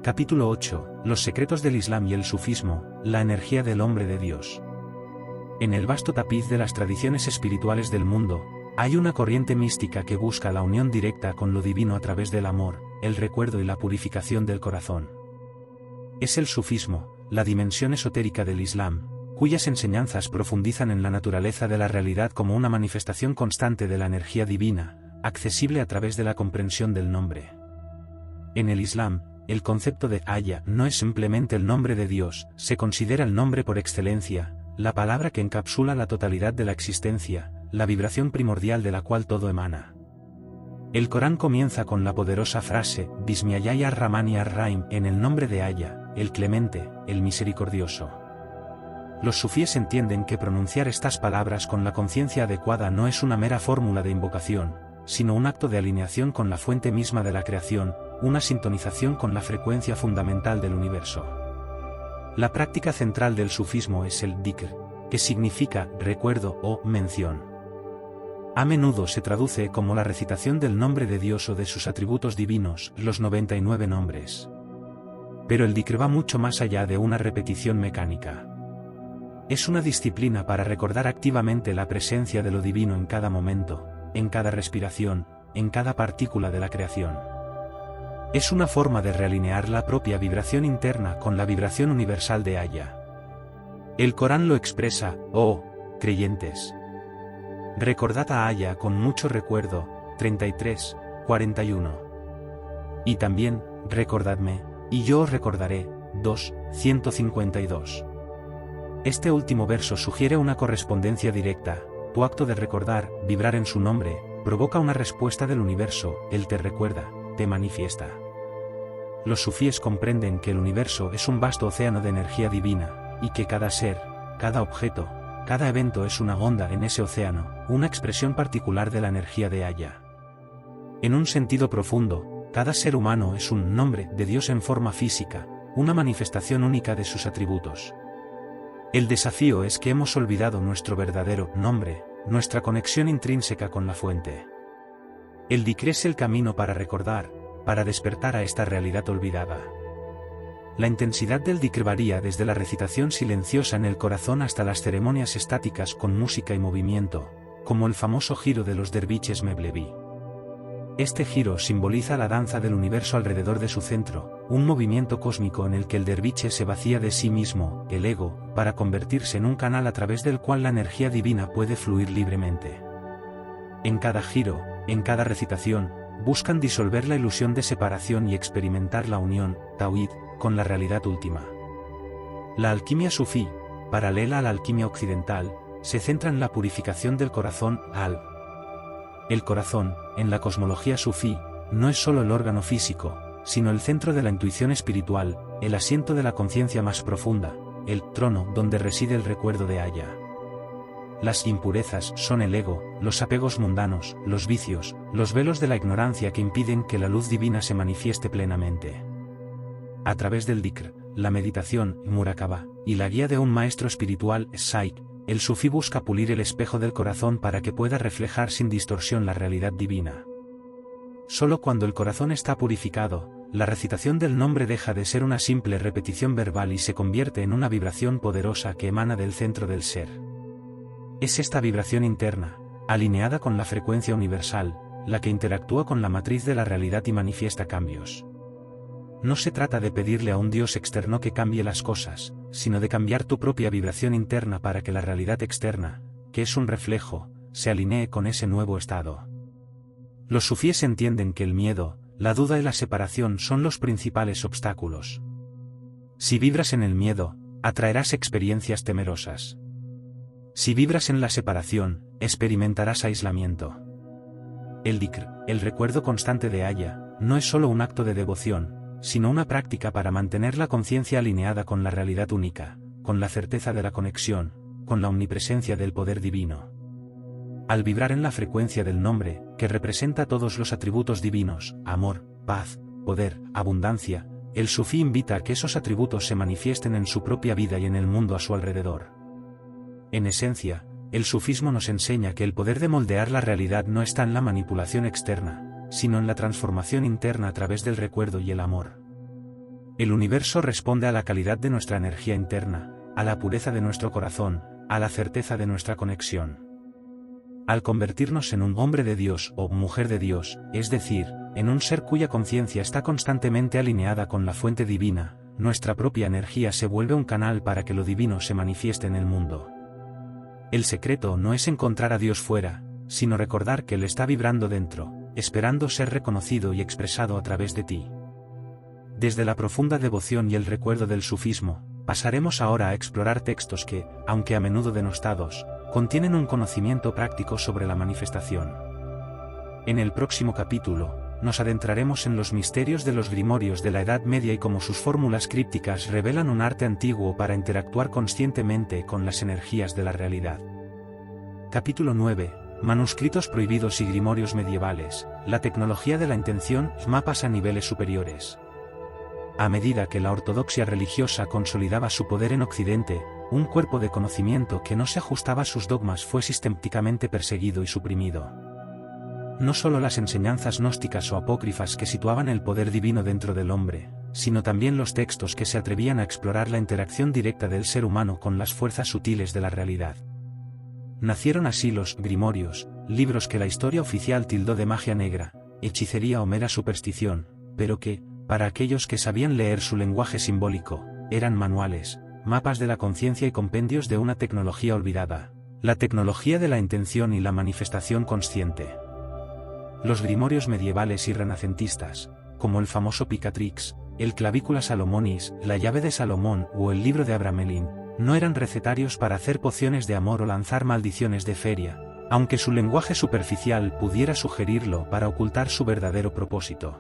Capítulo 8. Los secretos del Islam y el sufismo, la energía del hombre de Dios. En el vasto tapiz de las tradiciones espirituales del mundo, hay una corriente mística que busca la unión directa con lo divino a través del amor, el recuerdo y la purificación del corazón. Es el sufismo, la dimensión esotérica del Islam, cuyas enseñanzas profundizan en la naturaleza de la realidad como una manifestación constante de la energía divina, accesible a través de la comprensión del nombre. En el Islam, el concepto de Allah no es simplemente el nombre de Dios, se considera el nombre por excelencia, la palabra que encapsula la totalidad de la existencia, la vibración primordial de la cual todo emana. El Corán comienza con la poderosa frase, Bismillahir Rahmanir Rahim, en el nombre de Allah, el clemente, el misericordioso. Los sufíes entienden que pronunciar estas palabras con la conciencia adecuada no es una mera fórmula de invocación, sino un acto de alineación con la fuente misma de la creación, una sintonización con la frecuencia fundamental del universo. La práctica central del sufismo es el dhikr, que significa recuerdo o mención. A menudo se traduce como la recitación del nombre de Dios o de sus atributos divinos, los 99 nombres. Pero el dhikr va mucho más allá de una repetición mecánica. Es una disciplina para recordar activamente la presencia de lo divino en cada momento, en cada respiración, en cada partícula de la creación. Es una forma de realinear la propia vibración interna con la vibración universal de Allah. El Corán lo expresa, oh, creyentes. Recordad a Allah con mucho recuerdo, 33, 41. Y también, recordadme, y yo os recordaré, 2, 152. Este último verso sugiere una correspondencia directa, tu acto de recordar, vibrar en su nombre, provoca una respuesta del universo, él te recuerda, te manifiesta. Los sufíes comprenden que el universo es un vasto océano de energía divina, y que cada ser, cada objeto, cada evento es una onda en ese océano, una expresión particular de la energía de Haya. En un sentido profundo, cada ser humano es un nombre de Dios en forma física, una manifestación única de sus atributos. El desafío es que hemos olvidado nuestro verdadero nombre, nuestra conexión intrínseca con la fuente. El Dikr es el camino para recordar, para despertar a esta realidad olvidada. La intensidad del Dikr varía desde la recitación silenciosa en el corazón hasta las ceremonias estáticas con música y movimiento, como el famoso giro de los derviches Mevlevi. Este giro simboliza la danza del universo alrededor de su centro, un movimiento cósmico en el que el derviche se vacía de sí mismo, el ego, para convertirse en un canal a través del cual la energía divina puede fluir libremente. En cada giro, en cada recitación, buscan disolver la ilusión de separación y experimentar la unión, Tawhid, con la realidad última. La alquimia sufí, paralela a la alquimia occidental, se centra en la purificación del corazón, El corazón, en la cosmología sufí, no es solo el órgano físico, sino el centro de la intuición espiritual, el asiento de la conciencia más profunda, el trono donde reside el recuerdo de Haya. Las impurezas son el ego, los apegos mundanos, los vicios, los velos de la ignorancia que impiden que la luz divina se manifieste plenamente. A través del Dikr, la meditación, Murakaba, y la guía de un maestro espiritual, Saik, el sufí busca pulir el espejo del corazón para que pueda reflejar sin distorsión la realidad divina. Solo cuando el corazón está purificado, la recitación del nombre deja de ser una simple repetición verbal y se convierte en una vibración poderosa que emana del centro del ser. Es esta vibración interna, alineada con la frecuencia universal, la que interactúa con la matriz de la realidad y manifiesta cambios. No se trata de pedirle a un Dios externo que cambie las cosas, sino de cambiar tu propia vibración interna para que la realidad externa, que es un reflejo, se alinee con ese nuevo estado. Los sufíes entienden que el miedo, la duda y la separación son los principales obstáculos. Si vibras en el miedo, atraerás experiencias temerosas. Si vibras en la separación, experimentarás aislamiento. El Dikr, el recuerdo constante de Haya, no es solo un acto de devoción, sino una práctica para mantener la conciencia alineada con la realidad única, con la certeza de la conexión, con la omnipresencia del poder divino. Al vibrar en la frecuencia del nombre, que representa todos los atributos divinos, amor, paz, poder, abundancia, el sufí invita a que esos atributos se manifiesten en su propia vida y en el mundo a su alrededor. En esencia, el sufismo nos enseña que el poder de moldear la realidad no está en la manipulación externa, sino en la transformación interna a través del recuerdo y el amor. El universo responde a la calidad de nuestra energía interna, a la pureza de nuestro corazón, a la certeza de nuestra conexión. Al convertirnos en un hombre de Dios o mujer de Dios, es decir, en un ser cuya conciencia está constantemente alineada con la fuente divina, nuestra propia energía se vuelve un canal para que lo divino se manifieste en el mundo. El secreto no es encontrar a Dios fuera, sino recordar que Él está vibrando dentro, esperando ser reconocido y expresado a través de ti. Desde la profunda devoción y el recuerdo del sufismo, pasaremos ahora a explorar textos que, aunque a menudo denostados, contienen un conocimiento práctico sobre la manifestación. En el próximo capítulo, nos adentraremos en los misterios de los grimorios de la Edad Media y cómo sus fórmulas crípticas revelan un arte antiguo para interactuar conscientemente con las energías de la realidad. Capítulo 9. Manuscritos prohibidos y grimorios medievales, la tecnología de la intención y mapas a niveles superiores. A medida que la ortodoxia religiosa consolidaba su poder en Occidente, un cuerpo de conocimiento que no se ajustaba a sus dogmas fue sistemáticamente perseguido y suprimido. No solo las enseñanzas gnósticas o apócrifas que situaban el poder divino dentro del hombre, sino también los textos que se atrevían a explorar la interacción directa del ser humano con las fuerzas sutiles de la realidad. Nacieron así los grimorios, libros que la historia oficial tildó de magia negra, hechicería o mera superstición, pero que, para aquellos que sabían leer su lenguaje simbólico, eran manuales, mapas de la conciencia y compendios de una tecnología olvidada, la tecnología de la intención y la manifestación consciente. Los grimorios medievales y renacentistas, como el famoso Picatrix, el Clavicula Salomonis, la llave de Salomón o el libro de Abramelin, no eran recetarios para hacer pociones de amor o lanzar maldiciones de feria, aunque su lenguaje superficial pudiera sugerirlo para ocultar su verdadero propósito.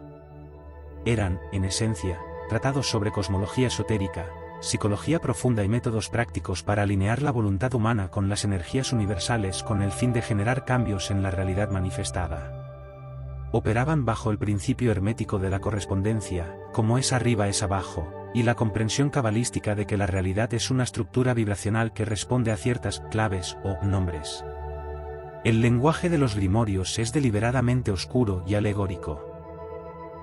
Eran, en esencia, tratados sobre cosmología esotérica, psicología profunda y métodos prácticos para alinear la voluntad humana con las energías universales con el fin de generar cambios en la realidad manifestada. Operaban bajo el principio hermético de la correspondencia, como es arriba es abajo, y la comprensión cabalística de que la realidad es una estructura vibracional que responde a ciertas claves o nombres. El lenguaje de los grimorios es deliberadamente oscuro y alegórico.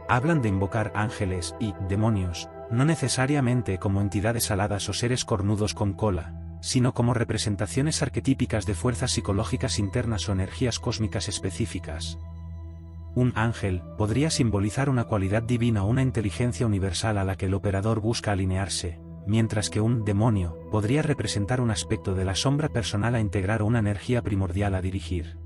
Hablan de invocar ángeles y demonios, no necesariamente como entidades aladas o seres cornudos con cola, sino como representaciones arquetípicas de fuerzas psicológicas internas o energías cósmicas específicas. Un ángel podría simbolizar una cualidad divina o una inteligencia universal a la que el operador busca alinearse, mientras que un demonio podría representar un aspecto de la sombra personal a integrar o una energía primordial a dirigir.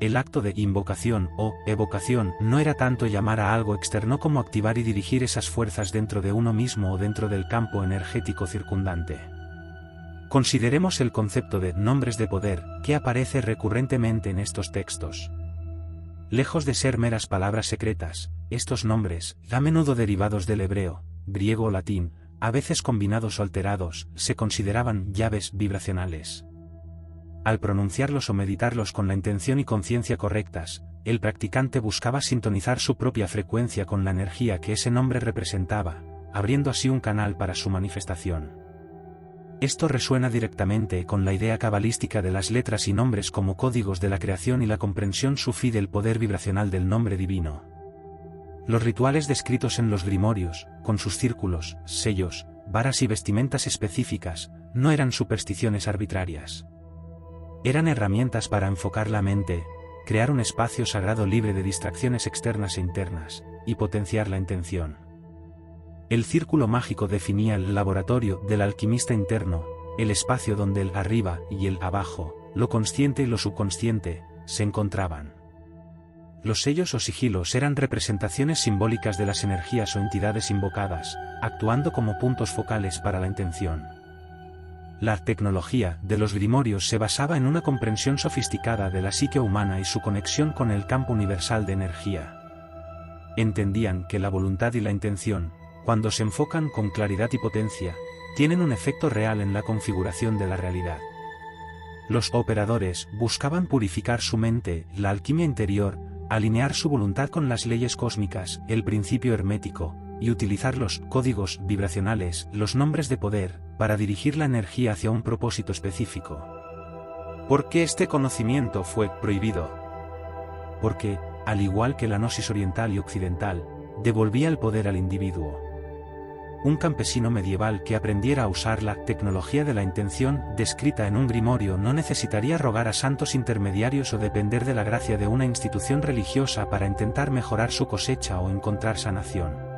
El acto de invocación o evocación no era tanto llamar a algo externo como activar y dirigir esas fuerzas dentro de uno mismo o dentro del campo energético circundante. Consideremos el concepto de nombres de poder, que aparece recurrentemente en estos textos. Lejos de ser meras palabras secretas, estos nombres, a menudo derivados del hebreo, griego o latín, a veces combinados o alterados, se consideraban llaves vibracionales. Al pronunciarlos o meditarlos con la intención y conciencia correctas, el practicante buscaba sintonizar su propia frecuencia con la energía que ese nombre representaba, abriendo así un canal para su manifestación. Esto resuena directamente con la idea cabalística de las letras y nombres como códigos de la creación y la comprensión sufí del poder vibracional del nombre divino. Los rituales descritos en los grimorios, con sus círculos, sellos, varas y vestimentas específicas, no eran supersticiones arbitrarias. Eran herramientas para enfocar la mente, crear un espacio sagrado libre de distracciones externas e internas, y potenciar la intención. El círculo mágico definía el laboratorio del alquimista interno, el espacio donde el arriba y el abajo, lo consciente y lo subconsciente, se encontraban. Los sellos o sigilos eran representaciones simbólicas de las energías o entidades invocadas, actuando como puntos focales para la intención. La tecnología de los grimorios se basaba en una comprensión sofisticada de la psique humana y su conexión con el campo universal de energía. Entendían que la voluntad y la intención, cuando se enfocan con claridad y potencia, tienen un efecto real en la configuración de la realidad. Los operadores buscaban purificar su mente, la alquimia interior, alinear su voluntad con las leyes cósmicas, el principio hermético, y utilizar los códigos vibracionales, los nombres de poder, para dirigir la energía hacia un propósito específico. ¿Por qué este conocimiento fue prohibido? Porque, al igual que la gnosis oriental y occidental, devolvía el poder al individuo. Un campesino medieval que aprendiera a usar la tecnología de la intención descrita en un grimorio no necesitaría rogar a santos intermediarios o depender de la gracia de una institución religiosa para intentar mejorar su cosecha o encontrar sanación.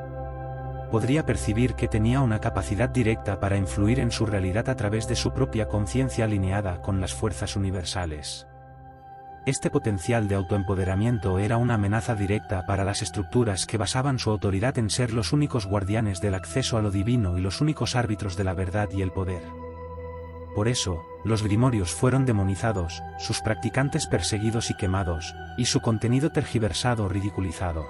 Podría percibir que tenía una capacidad directa para influir en su realidad a través de su propia conciencia alineada con las fuerzas universales. Este potencial de autoempoderamiento era una amenaza directa para las estructuras que basaban su autoridad en ser los únicos guardianes del acceso a lo divino y los únicos árbitros de la verdad y el poder. Por eso, los grimorios fueron demonizados, sus practicantes perseguidos y quemados, y su contenido tergiversado o ridiculizado.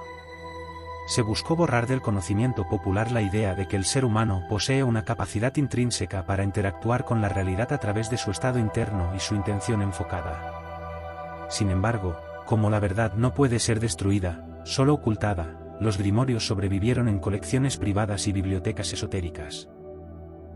Se buscó borrar del conocimiento popular la idea de que el ser humano posee una capacidad intrínseca para interactuar con la realidad a través de su estado interno y su intención enfocada. Sin embargo, como la verdad no puede ser destruida, solo ocultada, los grimorios sobrevivieron en colecciones privadas y bibliotecas esotéricas.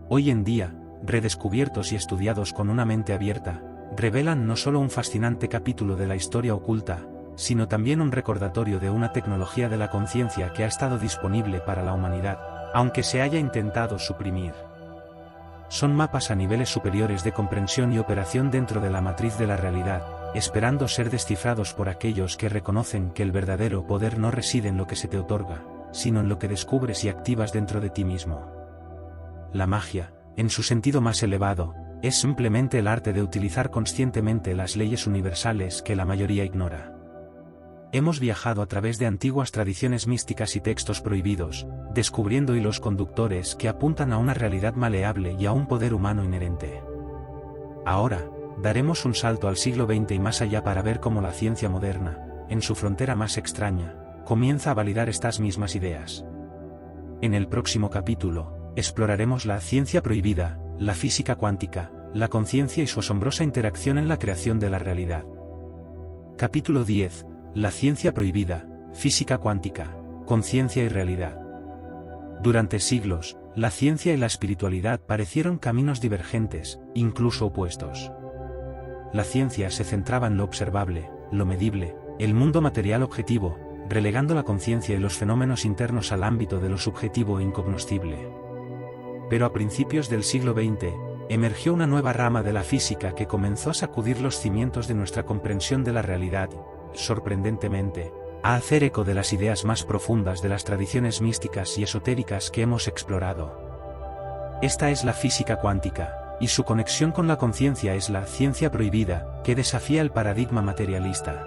Hoy en día, redescubiertos y estudiados con una mente abierta, revelan no solo un fascinante capítulo de la historia oculta, sino también un recordatorio de una tecnología de la conciencia que ha estado disponible para la humanidad, aunque se haya intentado suprimir. Son mapas a niveles superiores de comprensión y operación dentro de la matriz de la realidad, esperando ser descifrados por aquellos que reconocen que el verdadero poder no reside en lo que se te otorga, sino en lo que descubres y activas dentro de ti mismo. La magia, en su sentido más elevado, es simplemente el arte de utilizar conscientemente las leyes universales que la mayoría ignora. Hemos viajado a través de antiguas tradiciones místicas y textos prohibidos, descubriendo hilos conductores que apuntan a una realidad maleable y a un poder humano inherente. Ahora, daremos un salto al siglo XX y más allá para ver cómo la ciencia moderna, en su frontera más extraña, comienza a validar estas mismas ideas. En el próximo capítulo, exploraremos la ciencia prohibida, la física cuántica, la conciencia y su asombrosa interacción en la creación de la realidad. Capítulo 10. La ciencia prohibida, física cuántica, conciencia y realidad. Durante siglos, la ciencia y la espiritualidad parecieron caminos divergentes, incluso opuestos. La ciencia se centraba en lo observable, lo medible, el mundo material objetivo, relegando la conciencia y los fenómenos internos al ámbito de lo subjetivo e incognoscible. Pero a principios del siglo XX, emergió una nueva rama de la física que comenzó a sacudir los cimientos de nuestra comprensión de la realidad y, sorprendentemente, a hacer eco de las ideas más profundas de las tradiciones místicas y esotéricas que hemos explorado. Esta es la física cuántica, y su conexión con la conciencia es la ciencia prohibida, que desafía el paradigma materialista.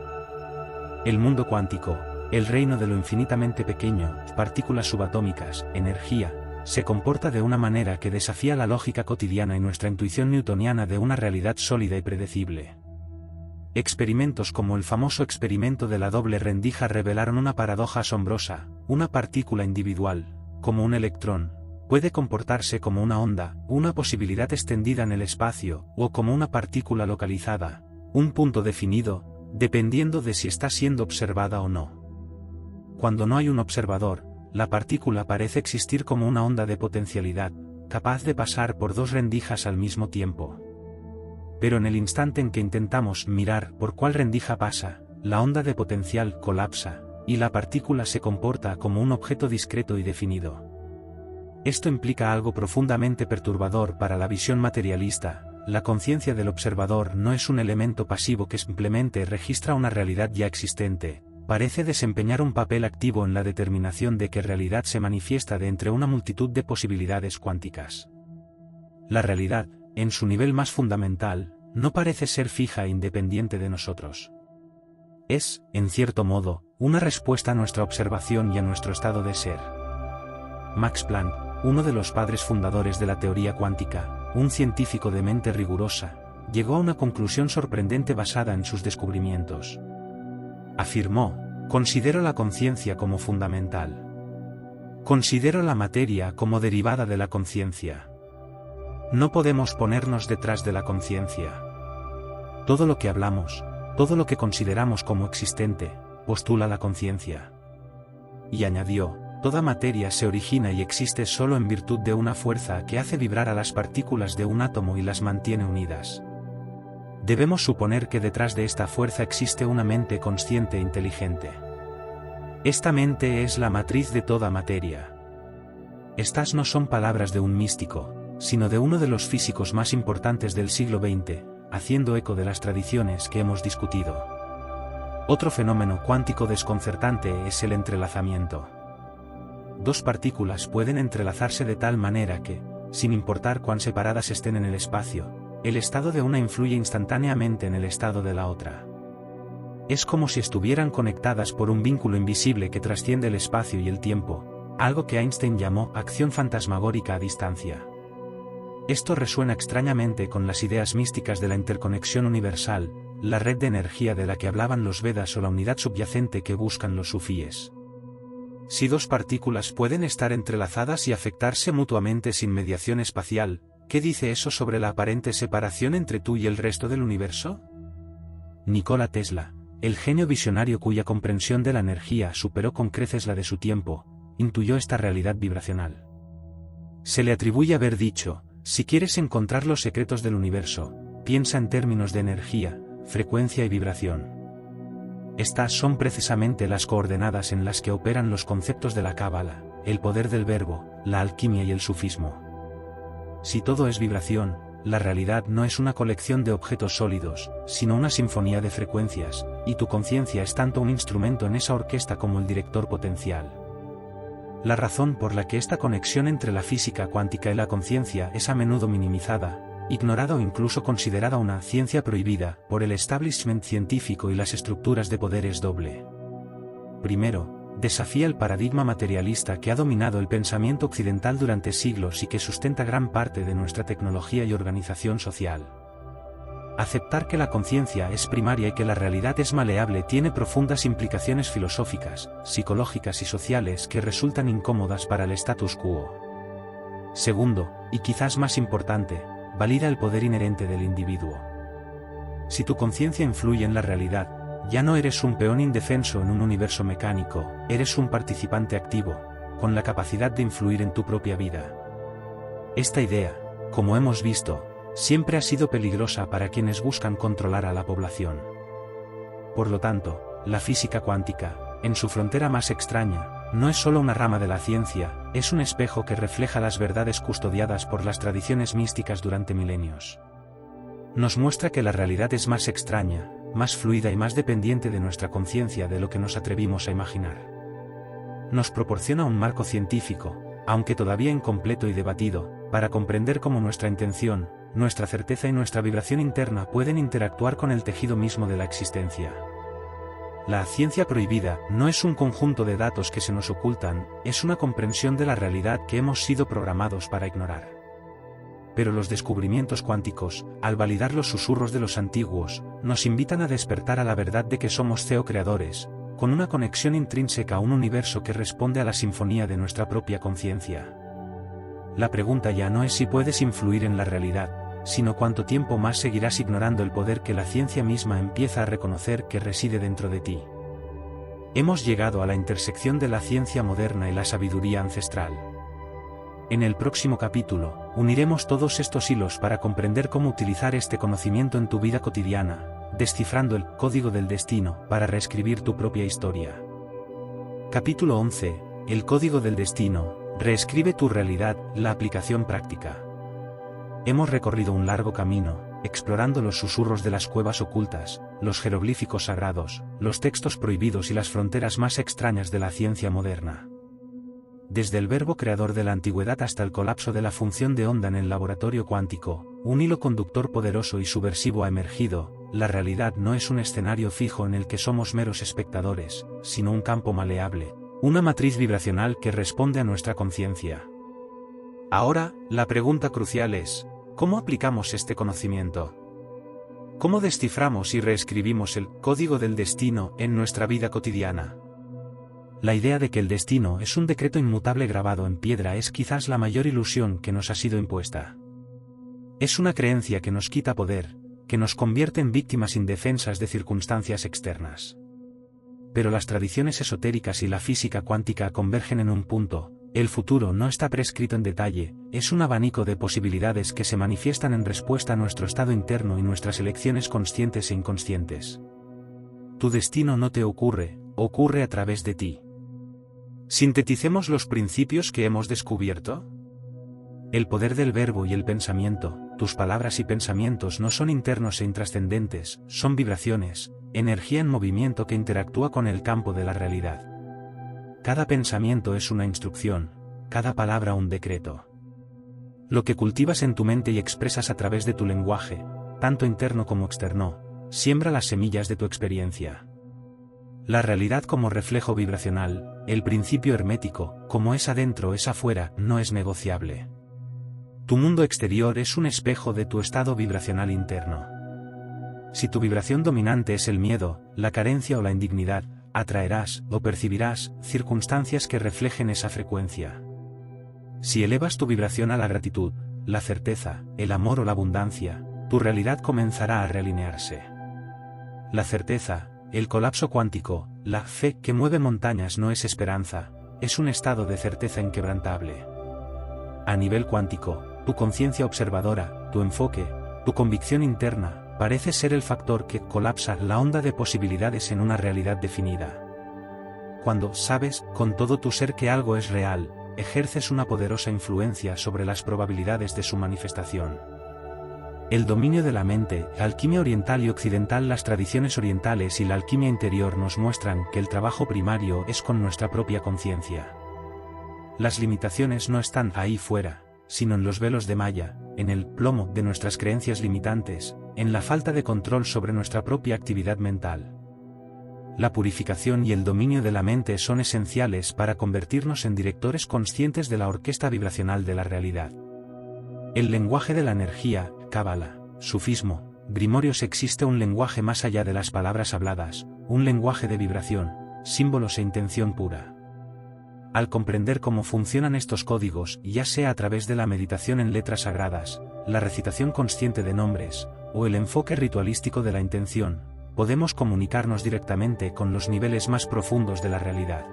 El mundo cuántico, el reino de lo infinitamente pequeño, partículas subatómicas, energía, se comporta de una manera que desafía la lógica cotidiana y nuestra intuición newtoniana de una realidad sólida y predecible. Experimentos como el famoso experimento de la doble rendija revelaron una paradoja asombrosa: una partícula individual, como un electrón, puede comportarse como una onda, una posibilidad extendida en el espacio, o como una partícula localizada, un punto definido, dependiendo de si está siendo observada o no. Cuando no hay un observador, la partícula parece existir como una onda de potencialidad, capaz de pasar por dos rendijas al mismo tiempo. Pero en el instante en que intentamos mirar por cuál rendija pasa, la onda de potencial colapsa, y la partícula se comporta como un objeto discreto y definido. Esto implica algo profundamente perturbador para la visión materialista: la conciencia del observador no es un elemento pasivo que simplemente registra una realidad ya existente, parece desempeñar un papel activo en la determinación de qué realidad se manifiesta de entre una multitud de posibilidades cuánticas. La realidad, en su nivel más fundamental, no parece ser fija e independiente de nosotros. Es, en cierto modo, una respuesta a nuestra observación y a nuestro estado de ser. Max Planck, uno de los padres fundadores de la teoría cuántica, un científico de mente rigurosa, llegó a una conclusión sorprendente basada en sus descubrimientos. Afirmó: considero la conciencia como fundamental. Considero la materia como derivada de la conciencia. No podemos ponernos detrás de la conciencia. Todo lo que hablamos, todo lo que consideramos como existente, postula la conciencia. Y añadió: toda materia se origina y existe solo en virtud de una fuerza que hace vibrar a las partículas de un átomo y las mantiene unidas. Debemos suponer que detrás de esta fuerza existe una mente consciente e inteligente. Esta mente es la matriz de toda materia. Estas no son palabras de un místico, sino de uno de los físicos más importantes del siglo XX, haciendo eco de las tradiciones que hemos discutido. Otro fenómeno cuántico desconcertante es el entrelazamiento. Dos partículas pueden entrelazarse de tal manera que, sin importar cuán separadas estén en el espacio, el estado de una influye instantáneamente en el estado de la otra. Es como si estuvieran conectadas por un vínculo invisible que trasciende el espacio y el tiempo, algo que Einstein llamó acción fantasmagórica a distancia. Esto resuena extrañamente con las ideas místicas de la interconexión universal, la red de energía de la que hablaban los Vedas o la unidad subyacente que buscan los sufíes. Si dos partículas pueden estar entrelazadas y afectarse mutuamente sin mediación espacial, ¿qué dice eso sobre la aparente separación entre tú y el resto del universo? Nikola Tesla, el genio visionario cuya comprensión de la energía superó con creces la de su tiempo, intuyó esta realidad vibracional. Se le atribuye haber dicho: si quieres encontrar los secretos del universo, piensa en términos de energía, frecuencia y vibración. Estas son precisamente las coordenadas en las que operan los conceptos de la cábala, el poder del verbo, la alquimia y el sufismo. Si todo es vibración, la realidad no es una colección de objetos sólidos, sino una sinfonía de frecuencias, y tu conciencia es tanto un instrumento en esa orquesta como el director potencial. La razón por la que esta conexión entre la física cuántica y la conciencia es a menudo minimizada, ignorada o incluso considerada una ciencia prohibida por el establishment científico y las estructuras de poder es doble. Primero, desafía el paradigma materialista que ha dominado el pensamiento occidental durante siglos y que sustenta gran parte de nuestra tecnología y organización social. Aceptar que la conciencia es primaria y que la realidad es maleable tiene profundas implicaciones filosóficas, psicológicas y sociales que resultan incómodas para el status quo. Segundo, y quizás más importante, valida el poder inherente del individuo. Si tu conciencia influye en la realidad, ya no eres un peón indefenso en un universo mecánico, eres un participante activo, con la capacidad de influir en tu propia vida. Esta idea, como hemos visto, siempre ha sido peligrosa para quienes buscan controlar a la población. Por lo tanto, la física cuántica, en su frontera más extraña, no es solo una rama de la ciencia, es un espejo que refleja las verdades custodiadas por las tradiciones místicas durante milenios. Nos muestra que la realidad es más extraña, más fluida y más dependiente de nuestra conciencia de lo que nos atrevimos a imaginar. Nos proporciona un marco científico, aunque todavía incompleto y debatido, para comprender cómo nuestra intención, nuestra certeza y nuestra vibración interna pueden interactuar con el tejido mismo de la existencia. La ciencia prohibida no es un conjunto de datos que se nos ocultan, es una comprensión de la realidad que hemos sido programados para ignorar. Pero los descubrimientos cuánticos, al validar los susurros de los antiguos, nos invitan a despertar a la verdad de que somos co-creadores, con una conexión intrínseca a un universo que responde a la sinfonía de nuestra propia conciencia. La pregunta ya no es si puedes influir en la realidad, sino cuánto tiempo más seguirás ignorando el poder que la ciencia misma empieza a reconocer que reside dentro de ti. Hemos llegado a la intersección de la ciencia moderna y la sabiduría ancestral. En el próximo capítulo, uniremos todos estos hilos para comprender cómo utilizar este conocimiento en tu vida cotidiana, descifrando el código del destino para reescribir tu propia historia. Capítulo 11. El código del destino, reescribe tu realidad, la aplicación práctica. Hemos recorrido un largo camino, explorando los susurros de las cuevas ocultas, los jeroglíficos sagrados, los textos prohibidos y las fronteras más extrañas de la ciencia moderna. Desde el verbo creador de la antigüedad hasta el colapso de la función de onda en el laboratorio cuántico, un hilo conductor poderoso y subversivo ha emergido. La realidad no es un escenario fijo en el que somos meros espectadores, sino un campo maleable, una matriz vibracional que responde a nuestra conciencia. Ahora, la pregunta crucial es, ¿cómo aplicamos este conocimiento? ¿Cómo desciframos y reescribimos el código del destino en nuestra vida cotidiana? La idea de que el destino es un decreto inmutable grabado en piedra es quizás la mayor ilusión que nos ha sido impuesta. Es una creencia que nos quita poder, que nos convierte en víctimas indefensas de circunstancias externas. Pero las tradiciones esotéricas y la física cuántica convergen en un punto: el futuro no está prescrito en detalle, es un abanico de posibilidades que se manifiestan en respuesta a nuestro estado interno y nuestras elecciones conscientes e inconscientes. Tu destino no te ocurre, ocurre a través de ti. Sinteticemos los principios que hemos descubierto. El poder del verbo y el pensamiento. Tus palabras y pensamientos no son internos e intrascendentes, son vibraciones, energía en movimiento que interactúa con el campo de la realidad. Cada pensamiento es una instrucción, cada palabra un decreto. Lo que cultivas en tu mente y expresas a través de tu lenguaje, tanto interno como externo, siembra las semillas de tu experiencia. La realidad como reflejo vibracional, el principio hermético, como es adentro es afuera, no es negociable. Tu mundo exterior es un espejo de tu estado vibracional interno. Si tu vibración dominante es el miedo, la carencia o la indignidad, atraerás o percibirás circunstancias que reflejen esa frecuencia. Si elevas tu vibración a la gratitud, la certeza, el amor o la abundancia, tu realidad comenzará a realinearse. La certeza, el colapso cuántico, la fe que mueve montañas no es esperanza, es un estado de certeza inquebrantable. A nivel cuántico, tu conciencia observadora, tu enfoque, tu convicción interna, parece ser el factor que colapsa la onda de posibilidades en una realidad definida. Cuando sabes, con todo tu ser que algo es real, ejerces una poderosa influencia sobre las probabilidades de su manifestación. El dominio de la mente, la alquimia oriental y occidental. Las tradiciones orientales y la alquimia interior nos muestran que el trabajo primario es con nuestra propia conciencia. Las limitaciones no están ahí fuera, sino en los velos de malla, en el plomo de nuestras creencias limitantes, en la falta de control sobre nuestra propia actividad mental. La purificación y el dominio de la mente son esenciales para convertirnos en directores conscientes de la orquesta vibracional de la realidad. El lenguaje de la energía, cábala, sufismo, grimorios. Existe un lenguaje más allá de las palabras habladas, un lenguaje de vibración, símbolos e intención pura. Al comprender cómo funcionan estos códigos, ya sea a través de la meditación en letras sagradas, la recitación consciente de nombres, o el enfoque ritualístico de la intención, podemos comunicarnos directamente con los niveles más profundos de la realidad.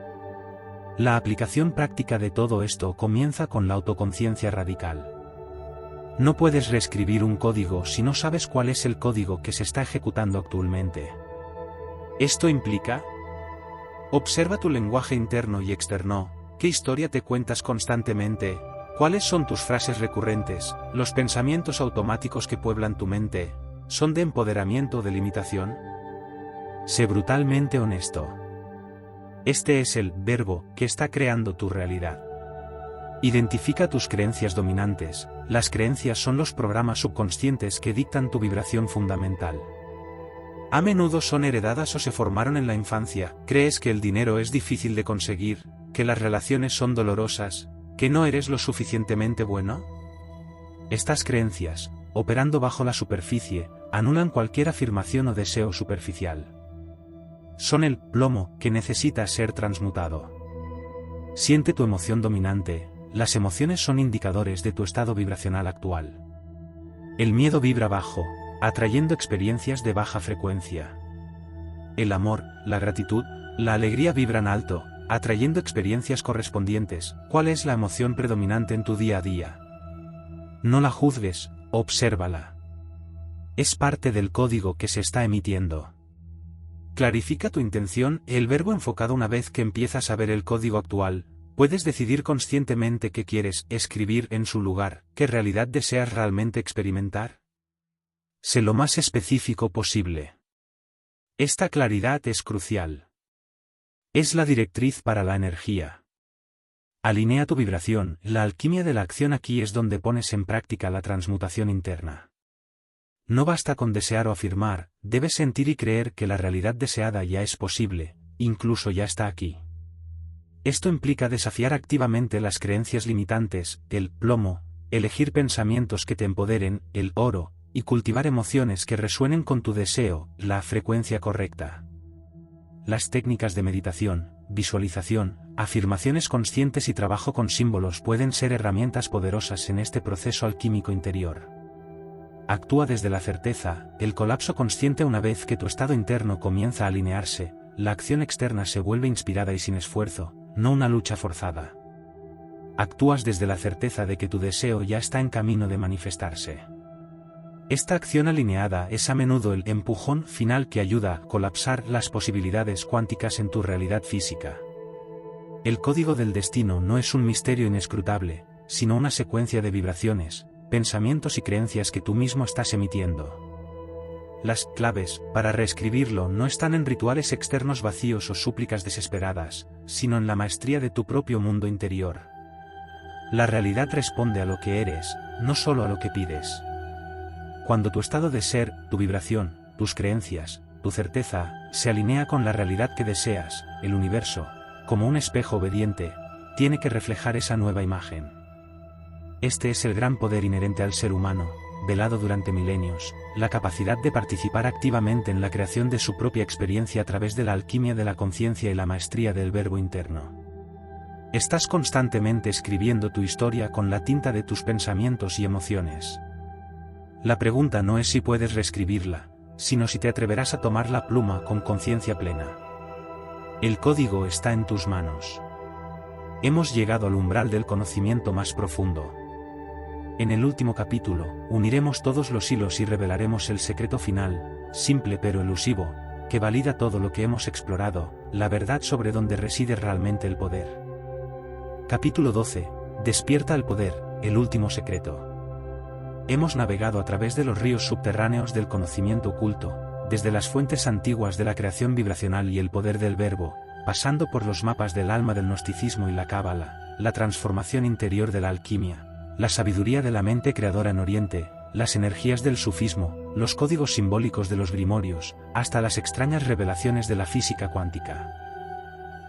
La aplicación práctica de todo esto comienza con la autoconciencia radical. No puedes reescribir un código si no sabes cuál es el código que se está ejecutando actualmente. Esto implica: observa tu lenguaje interno y externo. ¿Qué historia te cuentas constantemente? ¿Cuáles son tus frases recurrentes? ¿Los pensamientos automáticos que pueblan tu mente son de empoderamiento o de limitación? Sé brutalmente honesto. Este es el verbo que está creando tu realidad. Identifica tus creencias dominantes. Las creencias son los programas subconscientes que dictan tu vibración fundamental. A menudo son heredadas o se formaron en la infancia. ¿Crees que el dinero es difícil de conseguir? ¿Que las relaciones son dolorosas? ¿Que no eres lo suficientemente bueno? Estas creencias, operando bajo la superficie, anulan cualquier afirmación o deseo superficial. Son el plomo que necesita ser transmutado. Siente tu emoción dominante. Las emociones son indicadores de tu estado vibracional actual. El miedo vibra bajo, atrayendo experiencias de baja frecuencia. El amor, la gratitud, la alegría vibran alto, atrayendo experiencias correspondientes. ¿Cuál es la emoción predominante en tu día a día? No la juzgues, obsérvala. Es parte del código que se está emitiendo. Clarifica tu intención. El verbo enfocado. Una vez que empiezas a ver el código actual, puedes decidir conscientemente qué quieres escribir en su lugar, qué realidad deseas realmente experimentar. Sé lo más específico posible. Esta claridad es crucial. Es la directriz para la energía. Alinea tu vibración. La alquimia de la acción. Aquí es donde pones en práctica la transmutación interna. No basta con desear o afirmar, debes sentir y creer que la realidad deseada ya es posible, incluso ya está aquí. Esto implica desafiar activamente las creencias limitantes, el plomo, elegir pensamientos que te empoderen, el oro, y cultivar emociones que resuenen con tu deseo, la frecuencia correcta. Las técnicas de meditación, visualización, afirmaciones conscientes y trabajo con símbolos pueden ser herramientas poderosas en este proceso alquímico interior. Actúa desde la certeza, el colapso consciente. Una vez que tu estado interno comienza a alinearse, la acción externa se vuelve inspirada y sin esfuerzo, no una lucha forzada. Actúas desde la certeza de que tu deseo ya está en camino de manifestarse. Esta acción alineada es a menudo el empujón final que ayuda a colapsar las posibilidades cuánticas en tu realidad física. El código del destino no es un misterio inescrutable, sino una secuencia de vibraciones, pensamientos y creencias que tú mismo estás emitiendo. Las claves para reescribirlo no están en rituales externos vacíos o súplicas desesperadas, sino en la maestría de tu propio mundo interior. La realidad responde a lo que eres, no solo a lo que pides. Cuando tu estado de ser, tu vibración, tus creencias, tu certeza, se alinea con la realidad que deseas, el universo, como un espejo obediente, tiene que reflejar esa nueva imagen. Este es el gran poder inherente al ser humano, velado durante milenios, la capacidad de participar activamente en la creación de su propia experiencia a través de la alquimia de la conciencia y la maestría del verbo interno. Estás constantemente escribiendo tu historia con la tinta de tus pensamientos y emociones. La pregunta no es si puedes reescribirla, sino si te atreverás a tomar la pluma con conciencia plena. El código está en tus manos. Hemos llegado al umbral del conocimiento más profundo. En el último capítulo, uniremos todos los hilos y revelaremos el secreto final, simple pero elusivo, que valida todo lo que hemos explorado, la verdad sobre dónde reside realmente el poder. Capítulo 12. Despierta el poder, el último secreto. Hemos navegado a través de los ríos subterráneos del conocimiento oculto, desde las fuentes antiguas de la creación vibracional y el poder del verbo, pasando por los mapas del alma del gnosticismo y la cábala, la transformación interior de la alquimia, la sabiduría de la mente creadora en Oriente, las energías del sufismo, los códigos simbólicos de los grimorios, hasta las extrañas revelaciones de la física cuántica.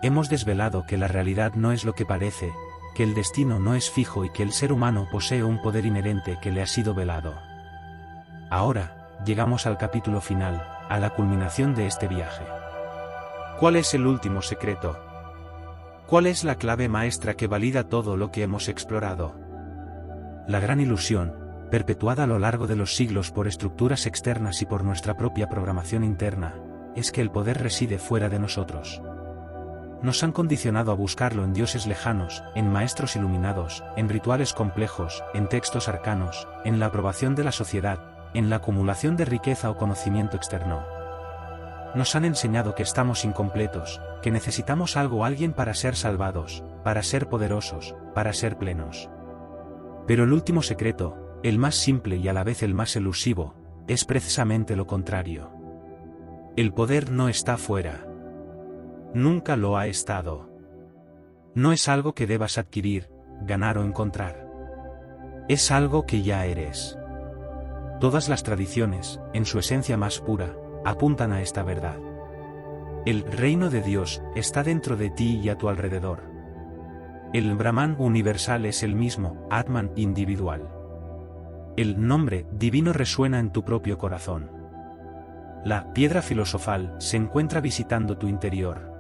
Hemos desvelado que la realidad no es lo que parece, que el destino no es fijo y que el ser humano posee un poder inherente que le ha sido velado. Ahora, llegamos al capítulo final, a la culminación de este viaje. ¿Cuál es el último secreto? ¿Cuál es la clave maestra que valida todo lo que hemos explorado? La gran ilusión, perpetuada a lo largo de los siglos por estructuras externas y por nuestra propia programación interna, es que el poder reside fuera de nosotros. Nos han condicionado a buscarlo en dioses lejanos, en maestros iluminados, en rituales complejos, en textos arcanos, en la aprobación de la sociedad, en la acumulación de riqueza o conocimiento externo. Nos han enseñado que estamos incompletos, que necesitamos algo o alguien para ser salvados, para ser poderosos, para ser plenos. Pero el último secreto, el más simple y a la vez el más elusivo, es precisamente lo contrario. El poder no está fuera. Nunca lo ha estado. No es algo que debas adquirir, ganar o encontrar. Es algo que ya eres. Todas las tradiciones, en su esencia más pura, apuntan a esta verdad. El reino de Dios está dentro de ti y a tu alrededor. El Brahman universal es el mismo, Atman individual. El nombre divino resuena en tu propio corazón. La piedra filosofal se encuentra visitando tu interior.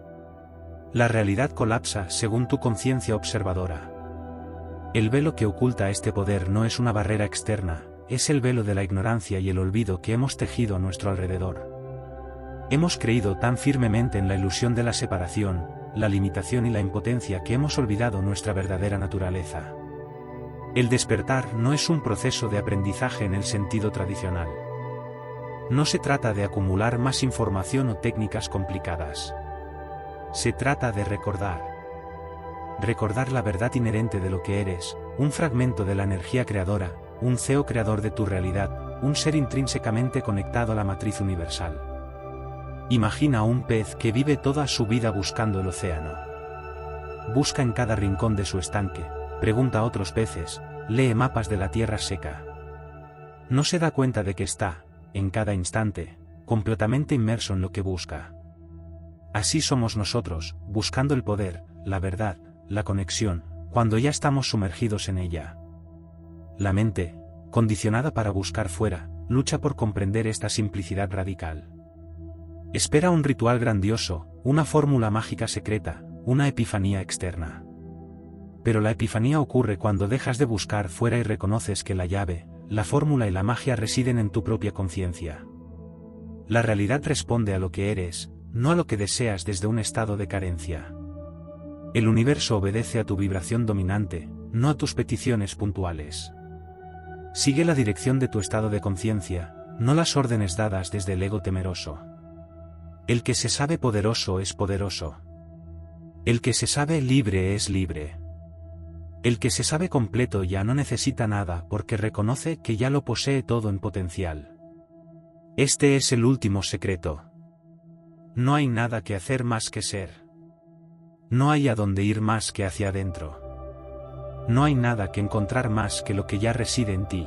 La realidad colapsa según tu conciencia observadora. El velo que oculta este poder no es una barrera externa, es el velo de la ignorancia y el olvido que hemos tejido a nuestro alrededor. Hemos creído tan firmemente en la ilusión de la separación, la limitación y la impotencia que hemos olvidado nuestra verdadera naturaleza. El despertar no es un proceso de aprendizaje en el sentido tradicional. No se trata de acumular más información o técnicas complicadas. Se trata de recordar. Recordar la verdad inherente de lo que eres, un fragmento de la energía creadora, un CEO creador de tu realidad, un ser intrínsecamente conectado a la matriz universal. Imagina a un pez que vive toda su vida buscando el océano. Busca en cada rincón de su estanque, pregunta a otros peces, lee mapas de la tierra seca. No se da cuenta de que está, en cada instante, completamente inmerso en lo que busca. Así somos nosotros, buscando el poder, la verdad, la conexión, cuando ya estamos sumergidos en ella. La mente, condicionada para buscar fuera, lucha por comprender esta simplicidad radical. Espera un ritual grandioso, una fórmula mágica secreta, una epifanía externa. Pero la epifanía ocurre cuando dejas de buscar fuera y reconoces que la llave, la fórmula y la magia residen en tu propia conciencia. La realidad responde a lo que eres, no a lo que deseas desde un estado de carencia. El universo obedece a tu vibración dominante, no a tus peticiones puntuales. Sigue la dirección de tu estado de conciencia, no las órdenes dadas desde el ego temeroso. El que se sabe poderoso es poderoso. El que se sabe libre es libre. El que se sabe completo ya no necesita nada porque reconoce que ya lo posee todo en potencial. Este es el último secreto. No hay nada que hacer más que ser. No hay a dónde ir más que hacia adentro. No hay nada que encontrar más que lo que ya reside en ti.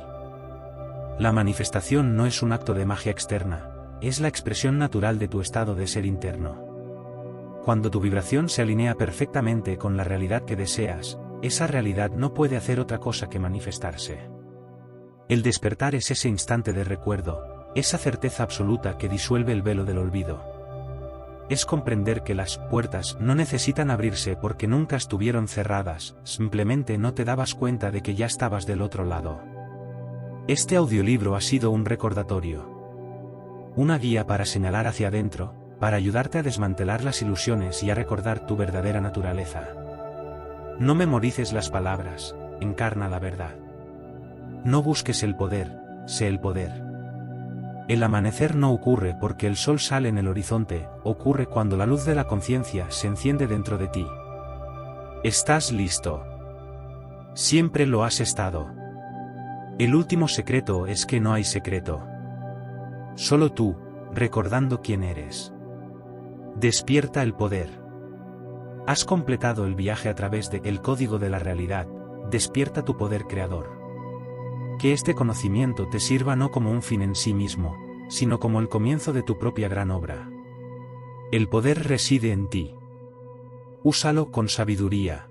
La manifestación no es un acto de magia externa, es la expresión natural de tu estado de ser interno. Cuando tu vibración se alinea perfectamente con la realidad que deseas, esa realidad no puede hacer otra cosa que manifestarse. El despertar es ese instante de recuerdo, esa certeza absoluta que disuelve el velo del olvido. Es comprender que las puertas no necesitan abrirse porque nunca estuvieron cerradas, simplemente no te dabas cuenta de que ya estabas del otro lado. Este audiolibro ha sido un recordatorio. Una guía para señalar hacia adentro, para ayudarte a desmantelar las ilusiones y a recordar tu verdadera naturaleza. No memorices las palabras, encarna la verdad. No busques el poder, sé el poder. El amanecer no ocurre porque el sol sale en el horizonte, ocurre cuando la luz de la conciencia se enciende dentro de ti. Estás listo. Siempre lo has estado. El último secreto es que no hay secreto. Solo tú, recordando quién eres. Despierta el poder. Has completado el viaje a través de el código de la realidad, despierta tu poder creador. Que este conocimiento te sirva no como un fin en sí mismo, sino como el comienzo de tu propia gran obra. El poder reside en ti. Úsalo con sabiduría.